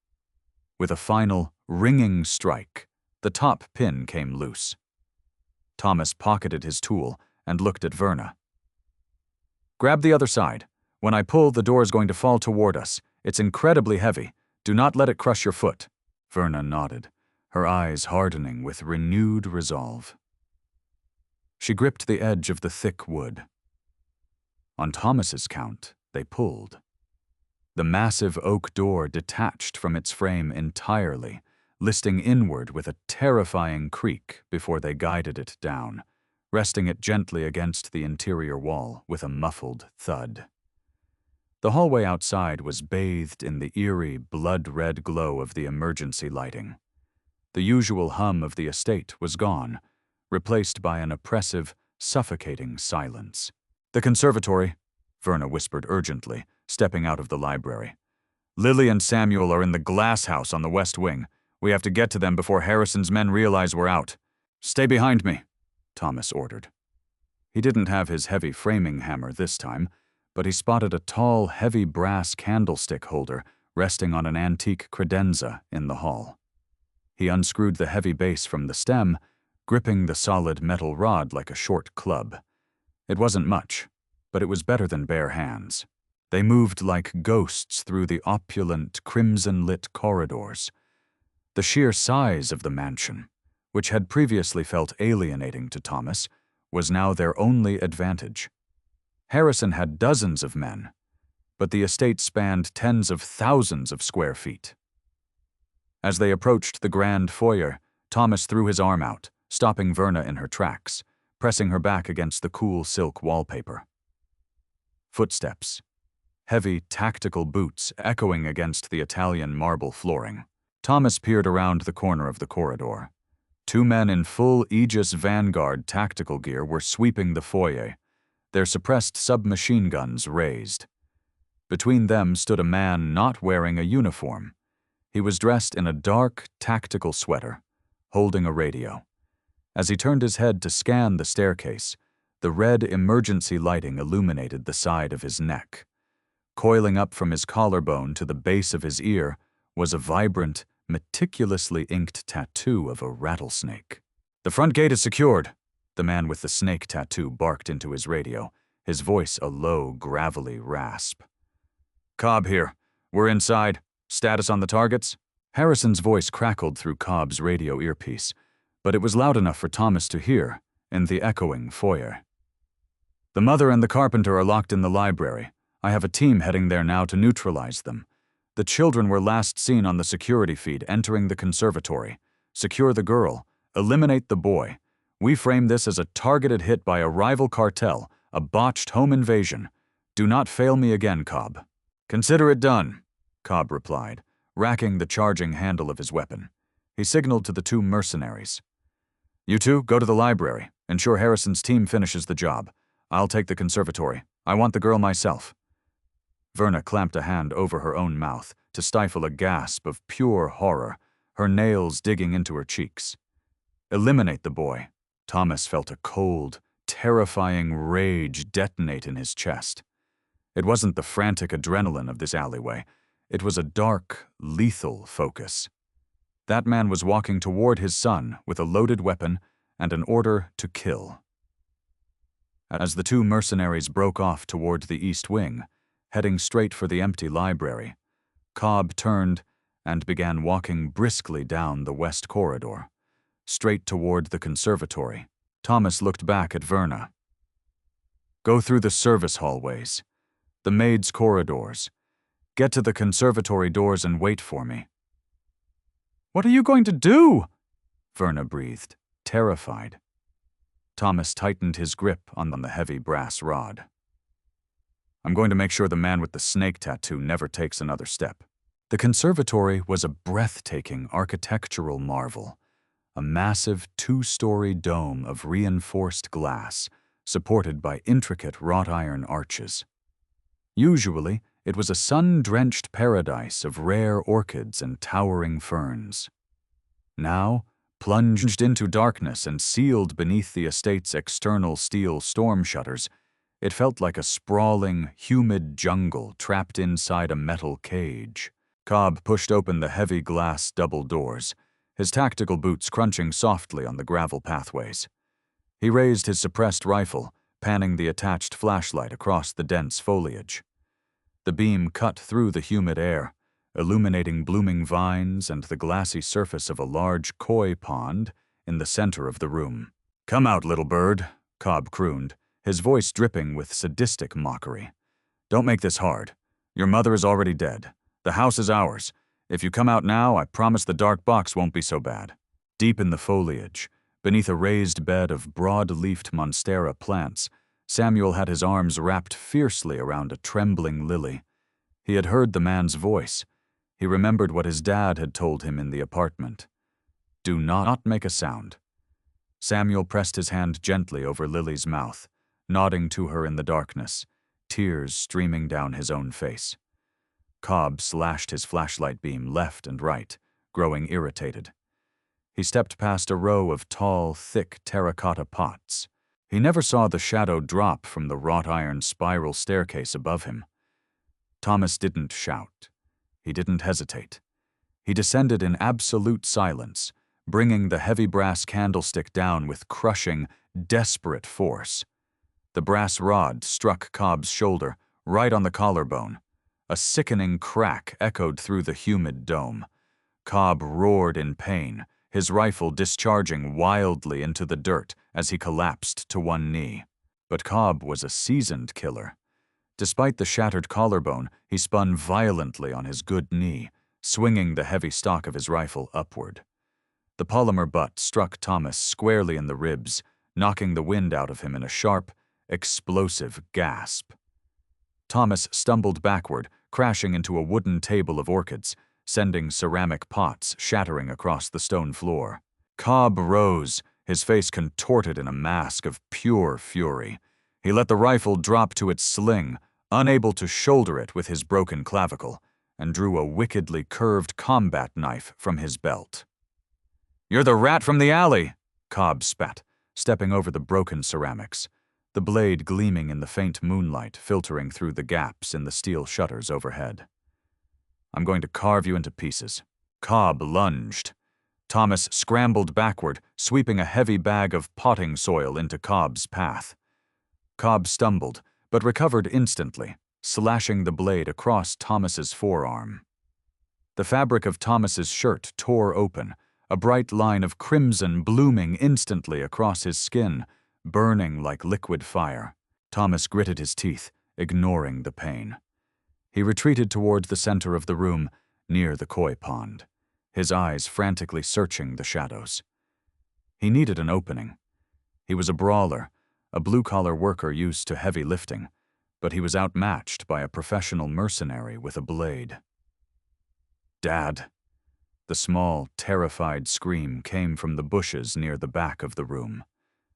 Speaker 1: With a final, ringing strike, the top pin came loose. Thomas pocketed his tool and looked at Verna. "Grab the other side. When I pull, the door is going to fall toward us. It's incredibly heavy. Do not let it crush your foot." Verna nodded, her eyes hardening with renewed resolve. She gripped the edge of the thick wood. On Thomas's count, they pulled. The massive oak door detached from its frame entirely, listing inward with a terrifying creak before they guided it down, resting it gently against the interior wall with a muffled thud. The hallway outside was bathed in the eerie, blood-red glow of the emergency lighting. The usual hum of the estate was gone, replaced by an oppressive, suffocating silence. "The conservatory," Verna whispered urgently, stepping out of the library. "Lily and Samuel are in the glass house on the west wing. We have to get to them before Harrison's men realize we're out." "Stay behind me," Thomas ordered. He didn't have his heavy framing hammer this time, but he spotted a tall, heavy brass candlestick holder resting on an antique credenza in the hall. He unscrewed the heavy base from the stem, gripping the solid metal rod like a short club. It wasn't much, but it was better than bare hands. They moved like ghosts through the opulent, crimson-lit corridors. The sheer size of the mansion, which had previously felt alienating to Thomas, was now their only advantage. Harrison had dozens of men, but the estate spanned tens of thousands of square feet. As they approached the grand foyer, Thomas threw his arm out, stopping Verna in her tracks, pressing her back against the cool silk wallpaper. Footsteps. Heavy, tactical boots echoing against the Italian marble flooring. Thomas peered around the corner of the corridor. Two men in full Aegis Vanguard tactical gear were sweeping the foyer, their suppressed submachine guns raised. Between them stood a man not wearing a uniform. He was dressed in a dark, tactical sweater, holding a radio. As he turned his head to scan the staircase, the red emergency lighting illuminated the side of his neck. Coiling up from his collarbone to the base of his ear was a vibrant, meticulously inked tattoo of a rattlesnake. "The front gate is secured," the man with the snake tattoo barked into his radio, his voice a low, gravelly rasp. "Cobb here. We're inside. Status on the targets?" Harrison's voice crackled through Cobb's radio earpiece, but it was loud enough for Thomas to hear in the echoing foyer. "The mother and the carpenter are locked in the library. I have a team heading there now to neutralize them. The children were last seen on the security feed entering the conservatory. Secure the girl. Eliminate the boy. We frame this as a targeted hit by a rival cartel, a botched home invasion. Do not fail me again, Cobb." "Consider it done," Cobb replied, racking the charging handle of his weapon. He signaled to the two mercenaries. "You two, go to the library. Ensure Harrison's team finishes the job. I'll take the conservatory. I want the girl myself." Verna clamped a hand over her own mouth to stifle a gasp of pure horror, her nails digging into her cheeks. Eliminate the boy. Thomas felt a cold, terrifying rage detonate in his chest. It wasn't the frantic adrenaline of this alleyway. It was a dark, lethal focus. That man was walking toward his son with a loaded weapon and an order to kill. As the two mercenaries broke off toward the east wing, heading straight for the empty library, Cobb turned and began walking briskly down the west corridor, straight toward the conservatory. Thomas looked back at Verna. "Go through the service hallways, the maids' corridors. Get to the conservatory doors and wait for me." "What are you going to do?" Verna breathed, terrified. Thomas tightened his grip on the heavy brass rod. "I'm going to make sure the man with the snake tattoo never takes another step." The conservatory was a breathtaking architectural marvel, a massive two-story dome of reinforced glass, supported by intricate wrought-iron arches. Usually, it was a sun-drenched paradise of rare orchids and towering ferns. Now, plunged into darkness and sealed beneath the estate's external steel storm shutters, it felt like a sprawling, humid jungle trapped inside a metal cage. Cobb pushed open the heavy glass double doors, his tactical boots crunching softly on the gravel pathways. He raised his suppressed rifle, panning the attached flashlight across the dense foliage. The beam cut through the humid air, illuminating blooming vines and the glassy surface of a large koi pond in the center of the room. "Come out, little bird," Cobb crooned, his voice dripping with sadistic mockery. "Don't make this hard. Your mother is already dead. The house is ours. If you come out now, I promise the dark box won't be so bad." Deep in the foliage, beneath a raised bed of broad-leafed monstera plants, Samuel had his arms wrapped fiercely around a trembling lily. He had heard the man's voice. He remembered what his dad had told him in the apartment. "Do not make a sound." Samuel pressed his hand gently over Lily's mouth, nodding to her in the darkness, tears streaming down his own face. Cobb slashed his flashlight beam left and right, growing irritated. He stepped past a row of tall, thick terracotta pots. He never saw the shadow drop from the wrought-iron spiral staircase above him. Thomas didn't shout. He didn't hesitate. He descended in absolute silence, bringing the heavy brass candlestick down with crushing, desperate force. The brass rod struck Cobb's shoulder, right on the collarbone. A sickening crack echoed through the humid dome. Cobb roared in pain, his rifle discharging wildly into the dirt as he collapsed to one knee. But Cobb was a seasoned killer. Despite the shattered collarbone, he spun violently on his good knee, swinging the heavy stock of his rifle upward. The polymer butt struck Thomas squarely in the ribs, knocking the wind out of him in a sharp, explosive gasp. Thomas stumbled backward, crashing into a wooden table of orchids, sending ceramic pots shattering across the stone floor. Cobb rose, his face contorted in a mask of pure fury. He let the rifle drop to its sling, unable to shoulder it with his broken clavicle, and drew a wickedly curved combat knife from his belt. "You're the rat from the alley," Cobb spat, stepping over the broken ceramics, the blade gleaming in the faint moonlight filtering through the gaps in the steel shutters overhead. "I'm going to carve you into pieces." Cobb lunged. Thomas scrambled backward, sweeping a heavy bag of potting soil into Cobb's path. Cobb stumbled, but recovered instantly, slashing the blade across Thomas's forearm. The fabric of Thomas's shirt tore open, a bright line of crimson blooming instantly across his skin, burning like liquid fire. Thomas gritted his teeth, ignoring the pain. He retreated toward the center of the room, near the koi pond, his eyes frantically searching the shadows. He needed an opening. He was a brawler, a blue-collar worker used to heavy lifting, but he was outmatched by a professional mercenary with a blade. "Dad!" The small, terrified scream came from the bushes near the back of the room.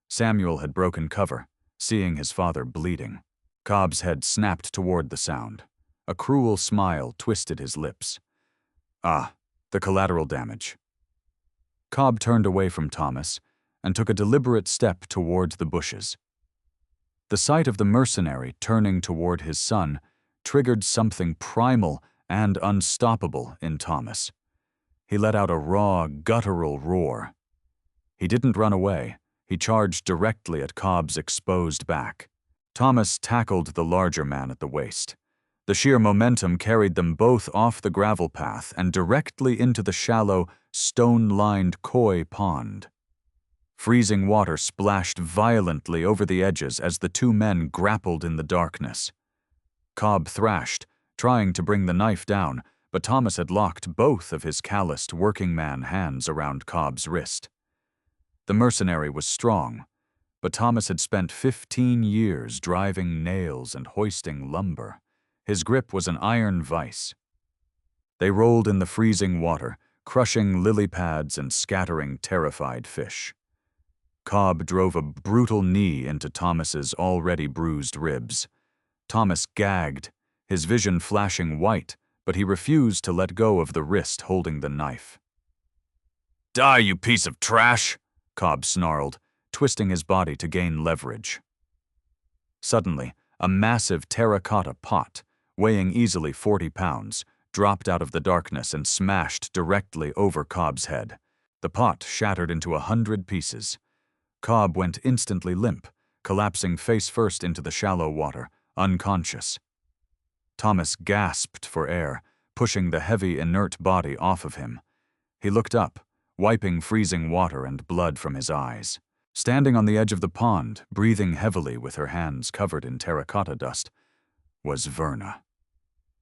Speaker 1: Samuel had broken cover, seeing his father bleeding. Cobb's head snapped toward the sound. A cruel smile twisted his lips. "Ah, the collateral damage." Cobb turned away from Thomas and took a deliberate step toward the bushes. The sight of the mercenary turning toward his son triggered something primal and unstoppable in Thomas. He let out a raw, guttural roar. He didn't run away. He charged directly at Cobb's exposed back. Thomas tackled the larger man at the waist. The sheer momentum carried them both off the gravel path and directly into the shallow, stone-lined koi pond. Freezing water splashed violently over the edges as the two men grappled in the darkness. Cobb thrashed, trying to bring the knife down, but Thomas had locked both of his calloused working-man hands around Cobb's wrist. The mercenary was strong, but Thomas had spent 15 years driving nails and hoisting lumber. His grip was an iron vice. They rolled in the freezing water, crushing lily pads and scattering terrified fish. Cobb drove a brutal knee into Thomas's already bruised ribs. Thomas gagged, his vision flashing white, but he refused to let go of the wrist holding the knife. "Die, you piece of trash!" Cobb snarled, twisting his body to gain leverage. Suddenly, a massive terracotta pot, weighing easily 40 pounds, dropped out of the darkness and smashed directly over Cobb's head. The pot shattered into 100 pieces. Cobb went instantly limp, collapsing face first into the shallow water, unconscious. Thomas gasped for air, pushing the heavy, inert body off of him. He looked up, wiping freezing water and blood from his eyes. Standing on the edge of the pond, breathing heavily with her hands covered in terracotta dust, was Verna.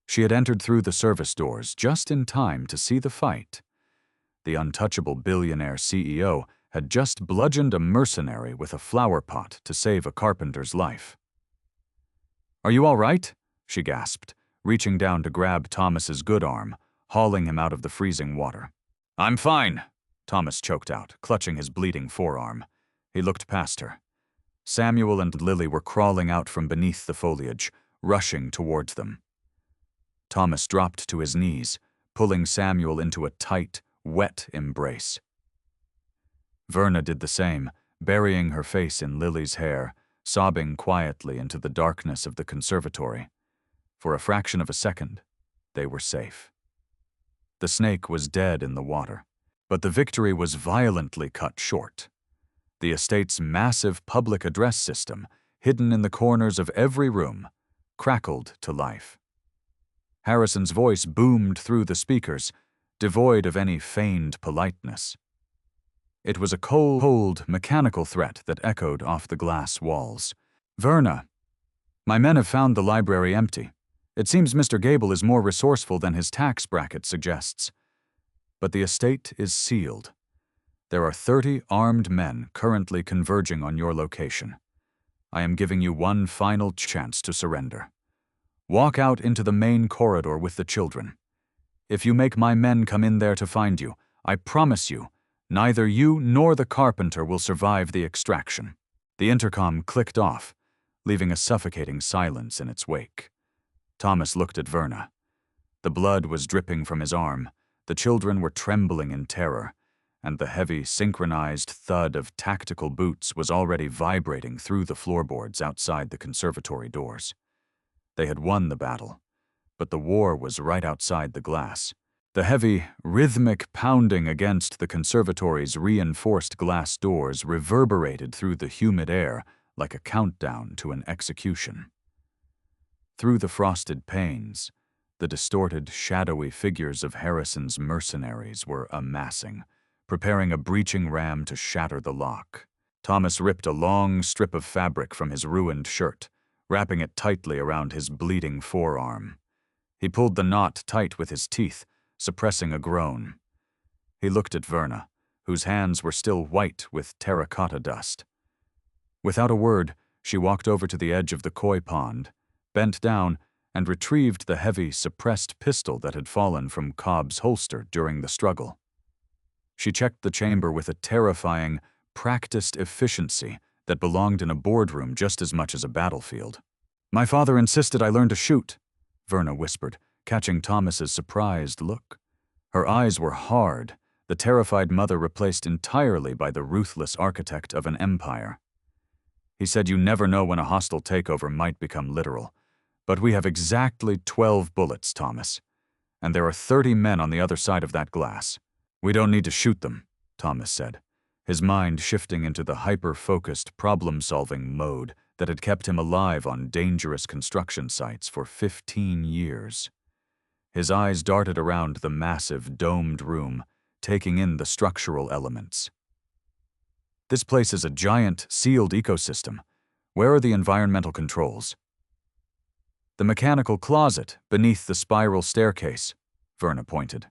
Speaker 1: She had entered through the service doors just in time to see the fight. The untouchable billionaire CEO had just bludgeoned a mercenary with a flower pot to save a carpenter's life. "Are you all right?" she gasped, reaching down to grab Thomas's good arm, hauling him out of the freezing water. "I'm fine," Thomas choked out, clutching his bleeding forearm. He looked past her. Samuel and Lily were crawling out from beneath the foliage, rushing towards them. Thomas dropped to his knees, pulling Samuel into a tight, wet embrace. Verna did the same, burying her face in Lily's hair, sobbing quietly into the darkness of the conservatory. For a fraction of a second, they were safe. The snake was dead in the water, but the victory was violently cut short. The estate's massive public address system, hidden in the corners of every room, crackled to life. Harrison's voice boomed through the speakers, devoid of any feigned politeness. It was a cold, mechanical threat that echoed off the glass walls. "Verna!" My men have found the library empty. It seems Mr. Gable is more resourceful than his tax bracket suggests. But the estate is sealed. There are 30 armed men currently converging on your location. I am giving you one final chance to surrender. Walk out into the main corridor with the children. If you make my men come in there to find you, I promise you, neither you nor the carpenter will survive the extraction. The intercom clicked off, leaving a suffocating silence in its wake. Thomas looked at Verna. The blood was dripping from his arm, the children were trembling in terror, and the heavy, synchronized thud of tactical boots was already vibrating through the floorboards outside the conservatory doors. They had won the battle, but the war was right outside the glass. The heavy, rhythmic pounding against the conservatory's reinforced glass doors reverberated through the humid air like a countdown to an execution. Through the frosted panes, the distorted, shadowy figures of Harrison's mercenaries were amassing, preparing a breaching ram to shatter the lock. Thomas ripped a long strip of fabric from his ruined shirt, wrapping it tightly around his bleeding forearm. He pulled the knot tight with his teeth, suppressing a groan. He looked at Verna, whose hands were still white with terracotta dust. Without a word, she walked over to the edge of the koi pond, bent down, and retrieved the heavy, suppressed pistol that had fallen from Cobb's holster during the struggle. She checked the chamber with a terrifying, practiced efficiency that belonged in a boardroom just as much as a battlefield. "My father insisted I learn to shoot," Verna whispered, catching Thomas's surprised look. Her eyes were hard, the terrified mother replaced entirely by the ruthless architect of an empire. "He said you never know when a hostile takeover might become literal. But we have exactly 12 bullets, Thomas. And there are 30 men on the other side of that glass. We don't need to shoot them," Thomas said, his mind shifting into the hyper-focused problem-solving mode that had kept him alive on dangerous construction sites for 15 years. His eyes darted around the massive, domed room, taking in the structural elements. "This place is a giant, sealed ecosystem. Where are the environmental controls?" "The mechanical closet beneath the spiral staircase," Verna pointed.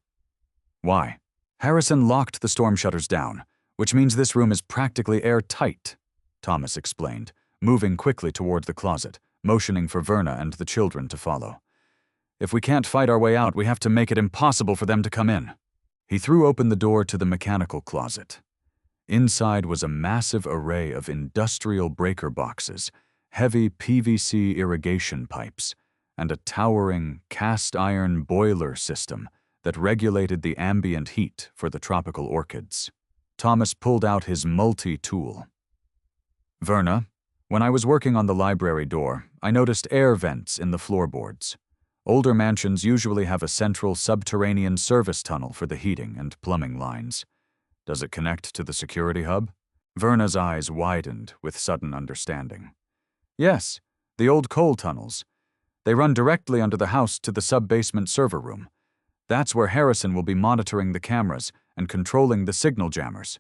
Speaker 1: "Why?" "Harrison locked the storm shutters down, which means this room is practically airtight," Thomas explained, moving quickly toward the closet, motioning for Verna and the children to follow. "If we can't fight our way out, we have to make it impossible for them to come in." He threw open the door to the mechanical closet. Inside was a massive array of industrial breaker boxes, heavy PVC irrigation pipes, and a towering cast-iron boiler system that regulated the ambient heat for the tropical orchids. Thomas pulled out his multi-tool. "Verna, when I was working on the library door, I noticed air vents in the floorboards. Older mansions usually have a central subterranean service tunnel for the heating and plumbing lines. Does it connect to the security hub?" Verna's eyes widened with sudden understanding. "Yes, the old coal tunnels. They run directly under the house to the sub-basement server room. That's where Harrison will be monitoring the cameras and controlling the signal jammers."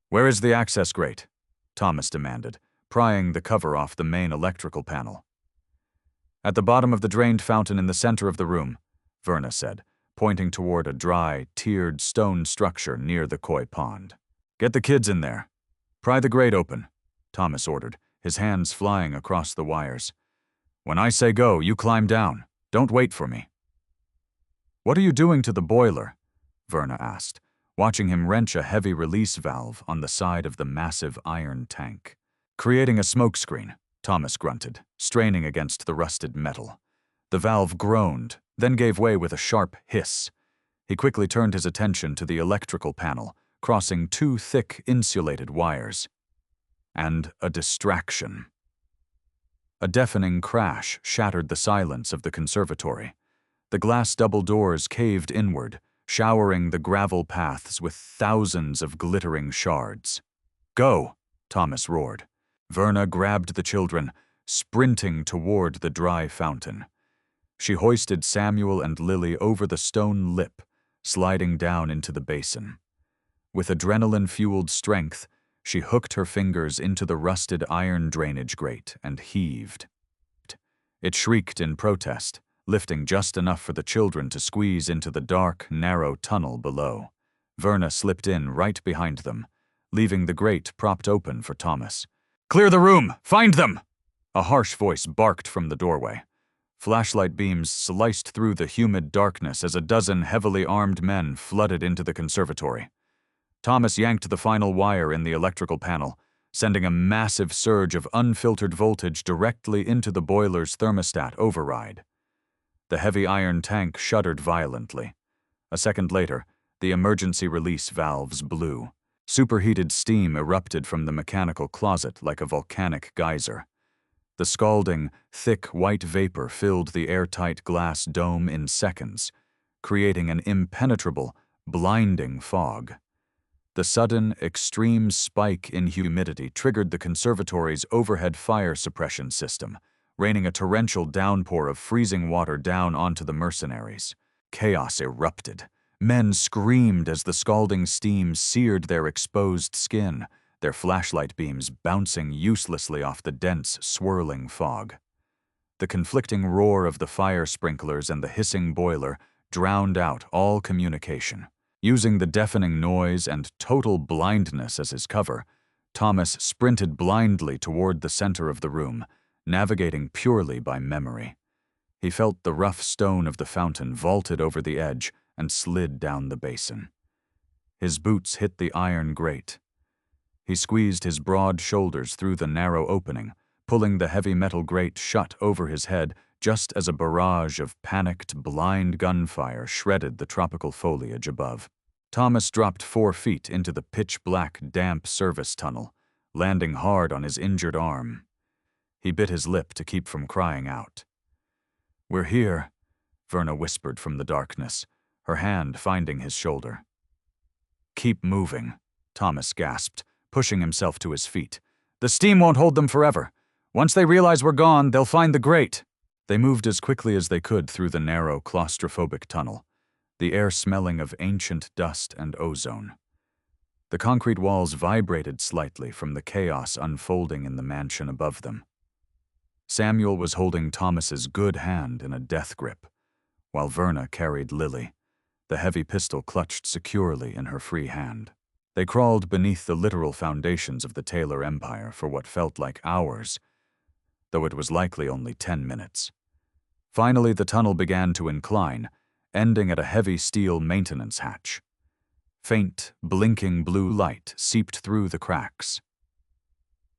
Speaker 1: "Where is the access grate?" Thomas demanded, prying the cover off the main electrical panel. "At the bottom of the drained fountain in the center of the room," Verna said, pointing toward a dry, tiered stone structure near the koi pond. "Get the kids in there. Pry the grate open," Thomas ordered, his hands flying across the wires. "When I say go, you climb down. Don't wait for me." "What are you doing to the boiler?" Verna asked, watching him wrench a heavy release valve on the side of the massive iron tank. "Creating a smokescreen," Thomas grunted, straining against the rusted metal. The valve groaned, then gave way with a sharp hiss. He quickly turned his attention to the electrical panel, crossing two thick, insulated wires. And a distraction. A deafening crash shattered the silence of the conservatory. The glass double doors caved inward, showering the gravel paths with thousands of glittering shards. "Go!" Thomas roared. Verna grabbed the children, sprinting toward the dry fountain. She hoisted Samuel and Lily over the stone lip, sliding down into the basin. With adrenaline-fueled strength, she hooked her fingers into the rusted iron drainage grate and heaved. It shrieked in protest, lifting just enough for the children to squeeze into the dark, narrow tunnel below. Verna slipped in right behind them, leaving the grate propped open for Thomas. "Clear the room! Find them!" A harsh voice barked from the doorway. Flashlight beams sliced through the humid darkness as a dozen heavily armed men flooded into the conservatory. Thomas yanked the final wire in the electrical panel, sending a massive surge of unfiltered voltage directly into the boiler's thermostat override. The heavy iron tank shuddered violently. A second later, the emergency release valves blew. Superheated steam erupted from the mechanical closet like a volcanic geyser. The scalding, thick white vapor filled the airtight glass dome in seconds, creating an impenetrable, blinding fog. The sudden, extreme spike in humidity triggered the conservatory's overhead fire suppression system, raining a torrential downpour of freezing water down onto the mercenaries. Chaos erupted. Men screamed as the scalding steam seared their exposed skin, their flashlight beams bouncing uselessly off the dense, swirling fog. The conflicting roar of the fire sprinklers and the hissing boiler drowned out all communication. Using the deafening noise and total blindness as his cover, Thomas sprinted blindly toward the center of the room, navigating purely by memory. He felt the rough stone of the fountain vaulted over the edge and slid down the basin. His boots hit the iron grate. He squeezed his broad shoulders through the narrow opening, pulling the heavy metal grate shut over his head just as a barrage of panicked, blind gunfire shredded the tropical foliage above. Thomas dropped 4 feet into the pitch-black, damp service tunnel, landing hard on his injured arm. He bit his lip to keep from crying out. "We're here," Verna whispered from the darkness, her hand finding his shoulder. "Keep moving," Thomas gasped, pushing himself to his feet. "The steam won't hold them forever. Once they realize we're gone, they'll find the grate." They moved as quickly as they could through the narrow, claustrophobic tunnel, the air smelling of ancient dust and ozone. The concrete walls vibrated slightly from the chaos unfolding in the mansion above them. Samuel was holding Thomas's good hand in a death grip, while Verna carried Lily, the heavy pistol clutched securely in her free hand. They crawled beneath the literal foundations of the Taylor Empire for what felt like hours, though it was likely only 10 minutes. Finally, the tunnel began to incline, ending at a heavy steel maintenance hatch. Faint, blinking blue light seeped through the cracks.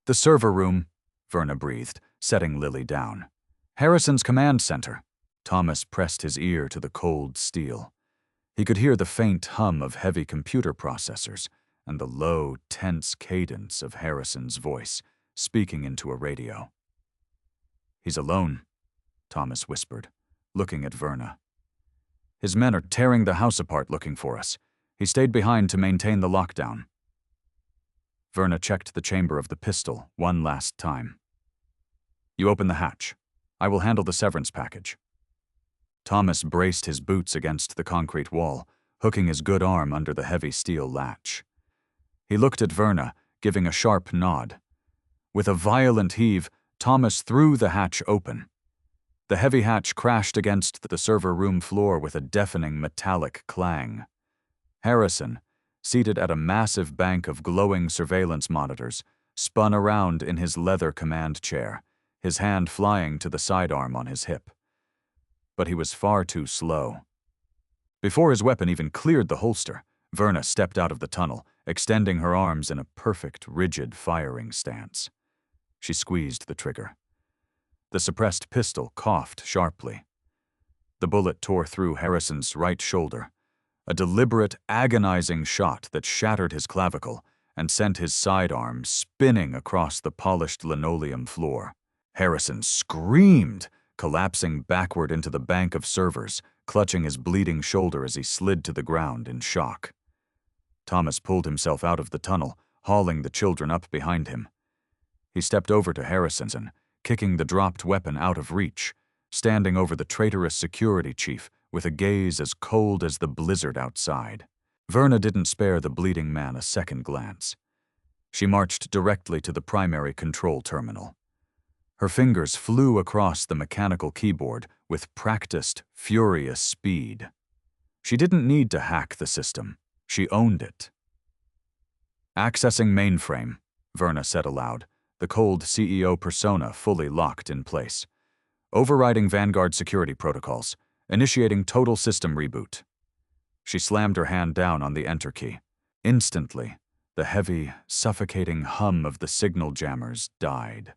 Speaker 1: "The server room," Verna breathed, setting Lily down. "Harrison's command center." Thomas pressed his ear to the cold steel. He could hear the faint hum of heavy computer processors and the low, tense cadence of Harrison's voice, speaking into a radio. "He's alone," Thomas whispered, looking at Verna. "His men are tearing the house apart looking for us. He stayed behind to maintain the lockdown." Verna checked the chamber of the pistol one last time. "You open the hatch. I will handle the severance package." Thomas braced his boots against the concrete wall, hooking his good arm under the heavy steel latch. He looked at Verna, giving a sharp nod. With a violent heave, Thomas threw the hatch open. The heavy hatch crashed against the server room floor with a deafening metallic clang. Harrison, seated at a massive bank of glowing surveillance monitors, spun around in his leather command chair, his hand flying to the sidearm on his hip. But he was far too slow. Before his weapon even cleared the holster, Verna stepped out of the tunnel, extending her arms in a perfect, rigid firing stance. She squeezed the trigger. The suppressed pistol coughed sharply. The bullet tore through Harrison's right shoulder, a deliberate, agonizing shot that shattered his clavicle and sent his sidearm spinning across the polished linoleum floor. Harrison screamed, collapsing backward into the bank of servers, clutching his bleeding shoulder as he slid to the ground in shock. Thomas pulled himself out of the tunnel, hauling the children up behind him. He stepped over to Harrison, kicking the dropped weapon out of reach, standing over the traitorous security chief with a gaze as cold as the blizzard outside. Verna didn't spare the bleeding man a second glance. She marched directly to the primary control terminal. Her fingers flew across the mechanical keyboard with practiced, furious speed. She didn't need to hack the system. She owned it. "Accessing mainframe," Verna said aloud, the cold CEO persona fully locked in place. "Overriding Vanguard security protocols. Initiating total system reboot." She slammed her hand down on the enter key. Instantly, the heavy, suffocating hum of the signal jammers died.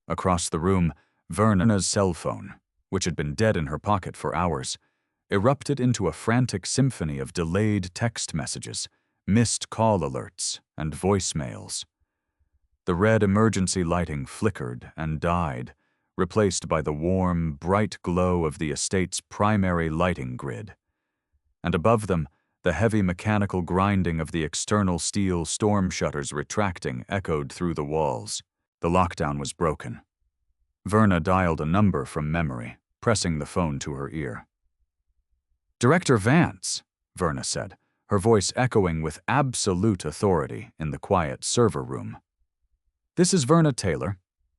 Speaker 1: Across the room, Verna's cell phone, which had been dead in her pocket for hours, erupted into a frantic symphony of delayed text messages, missed call alerts, and voicemails. The red emergency lighting flickered and died, replaced by the warm, bright glow of the estate's primary lighting grid. And above them, the heavy mechanical grinding of the external steel storm shutters retracting echoed through the walls. The lockdown was broken. Verna dialed a number from memory, pressing the phone to her ear. "Director Vance," Verna said, her voice echoing with absolute authority in the quiet server room. "This is Verna Taylor.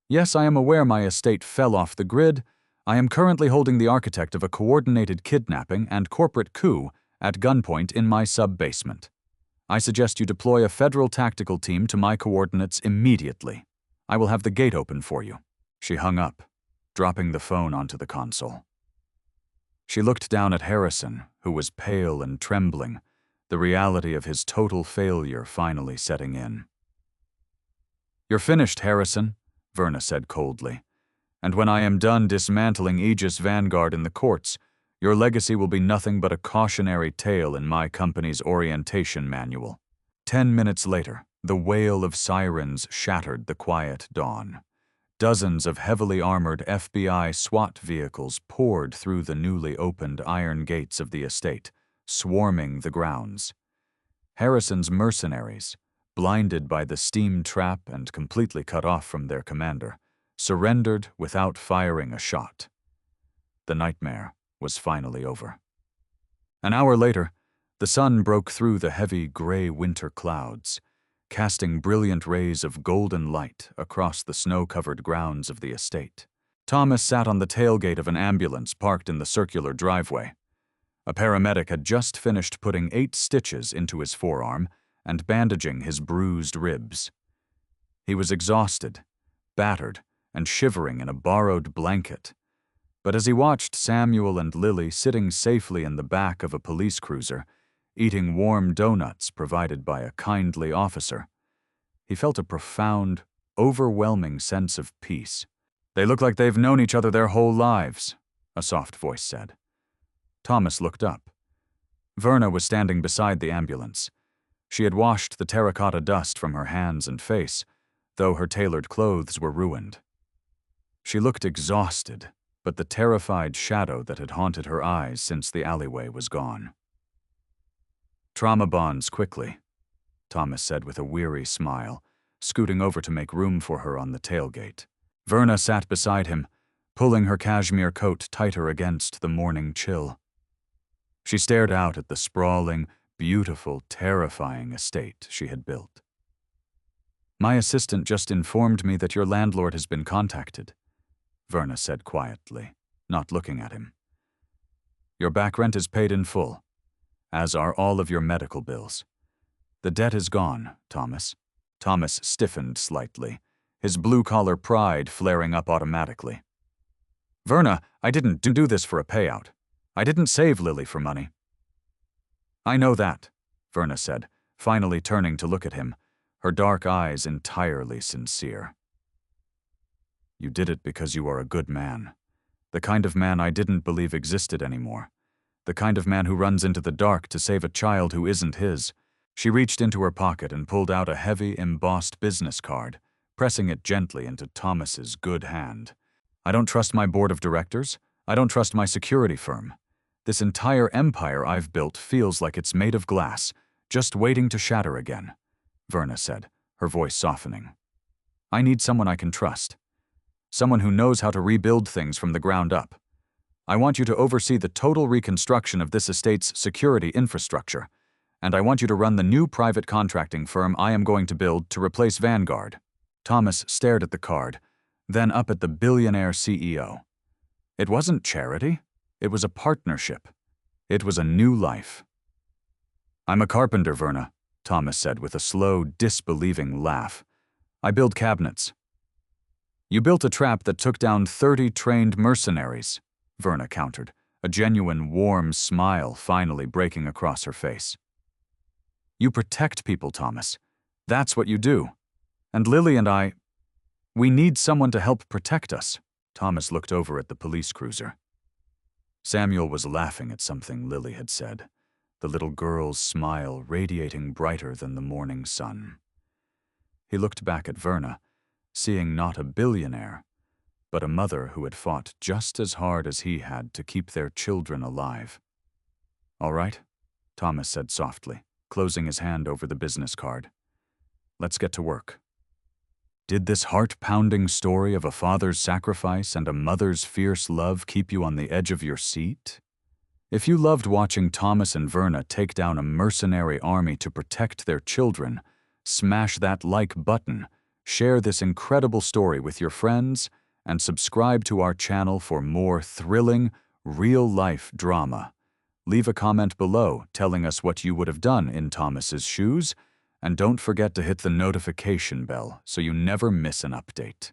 Speaker 1: Yes, I am aware my estate fell off the grid. I am currently holding the architect of a coordinated kidnapping and corporate coup at gunpoint in my sub-basement. I suggest you deploy a federal tactical team to my coordinates immediately. I will have the gate open for you." She hung up, dropping the phone onto the console. She looked down at Harrison, who was pale and trembling, the reality of his total failure finally setting in. "You're finished, Harrison," Verna said coldly. "And when I am done dismantling Aegis Vanguard in the courts, your legacy will be nothing but a cautionary tale in my company's orientation manual." 10 minutes later, the wail of sirens shattered the quiet dawn. Dozens of heavily armored FBI SWAT vehicles poured through the newly opened iron gates of the estate, swarming the grounds. Harrison's mercenaries, blinded by the steam trap and completely cut off from their commander, surrendered without firing a shot. The nightmare was finally over. An hour later, the sun broke through the heavy gray winter clouds, casting brilliant rays of golden light across the snow-covered grounds of the estate. Thomas sat on the tailgate of an ambulance parked in the circular driveway. A paramedic had just finished putting 8 stitches into his forearm and bandaging his bruised ribs. He was exhausted, battered, and shivering in a borrowed blanket. But as he watched Samuel and Lily sitting safely in the back of a police cruiser, eating warm donuts provided by a kindly officer, he felt a profound, overwhelming sense of peace. "They look like they've known each other their whole lives," a soft voice said. Thomas looked up. Verna was standing beside the ambulance. She had washed the terracotta dust from her hands and face, though her tailored clothes were ruined. She looked exhausted, but the terrified shadow that had haunted her eyes since the alleyway was gone. "Trauma bonds quickly," Thomas said with a weary smile, scooting over to make room for her on the tailgate. Verna sat beside him, pulling her cashmere coat tighter against the morning chill. She stared out at the sprawling, beautiful, terrifying estate she had built. "My assistant just informed me that your landlord has been contacted," Verna said quietly, not looking at him. "Your back rent is paid in full, as are all of your medical bills. The debt is gone, Thomas." Thomas stiffened slightly, his blue-collar pride flaring up automatically. "Verna, I didn't do this for a payout. I didn't save Lily for money." "I know that," Verna said, finally turning to look at him, her dark eyes entirely sincere. "You did it because you are a good man. The kind of man I didn't believe existed anymore. The kind of man who runs into the dark to save a child who isn't his." She reached into her pocket and pulled out a heavy, embossed business card, pressing it gently into Thomas's good hand. "I don't trust my board of directors. I don't trust my security firm. This entire empire I've built feels like it's made of glass, just waiting to shatter again," Verna said, her voice softening. "I need someone I can trust. Someone who knows how to rebuild things from the ground up. I want you to oversee the total reconstruction of this estate's security infrastructure, and I want you to run the new private contracting firm I am going to build to replace Vanguard." Thomas stared at the card, then up at the billionaire CEO. It wasn't charity. It was a partnership. It was a new life. "I'm a carpenter, Verna," Thomas said with a slow, disbelieving laugh. "I build cabinets." "You built a trap that took down 30 trained mercenaries," Verna countered, a genuine warm smile finally breaking across her face. "You protect people, Thomas. That's what you do. And Lily and we need someone to help protect us." Thomas looked over at the police cruiser. Samuel was laughing at something Lily had said, the little girl's smile radiating brighter than the morning sun. He looked back at Verna, seeing not a billionaire, but a mother who had fought just as hard as he had to keep their children alive. "All right," Thomas said softly, closing his hand over the business card. "Let's get to work." Did this heart-pounding story of a father's sacrifice and a mother's fierce love keep you on the edge of your seat? If you loved watching Thomas and Verna take down a mercenary army to protect their children, smash that like button, share this incredible story with your friends, and subscribe to our channel for more thrilling, real-life drama. Leave a comment below telling us what you would have done in Thomas's shoes, and don't forget to hit the notification bell so you never miss an update.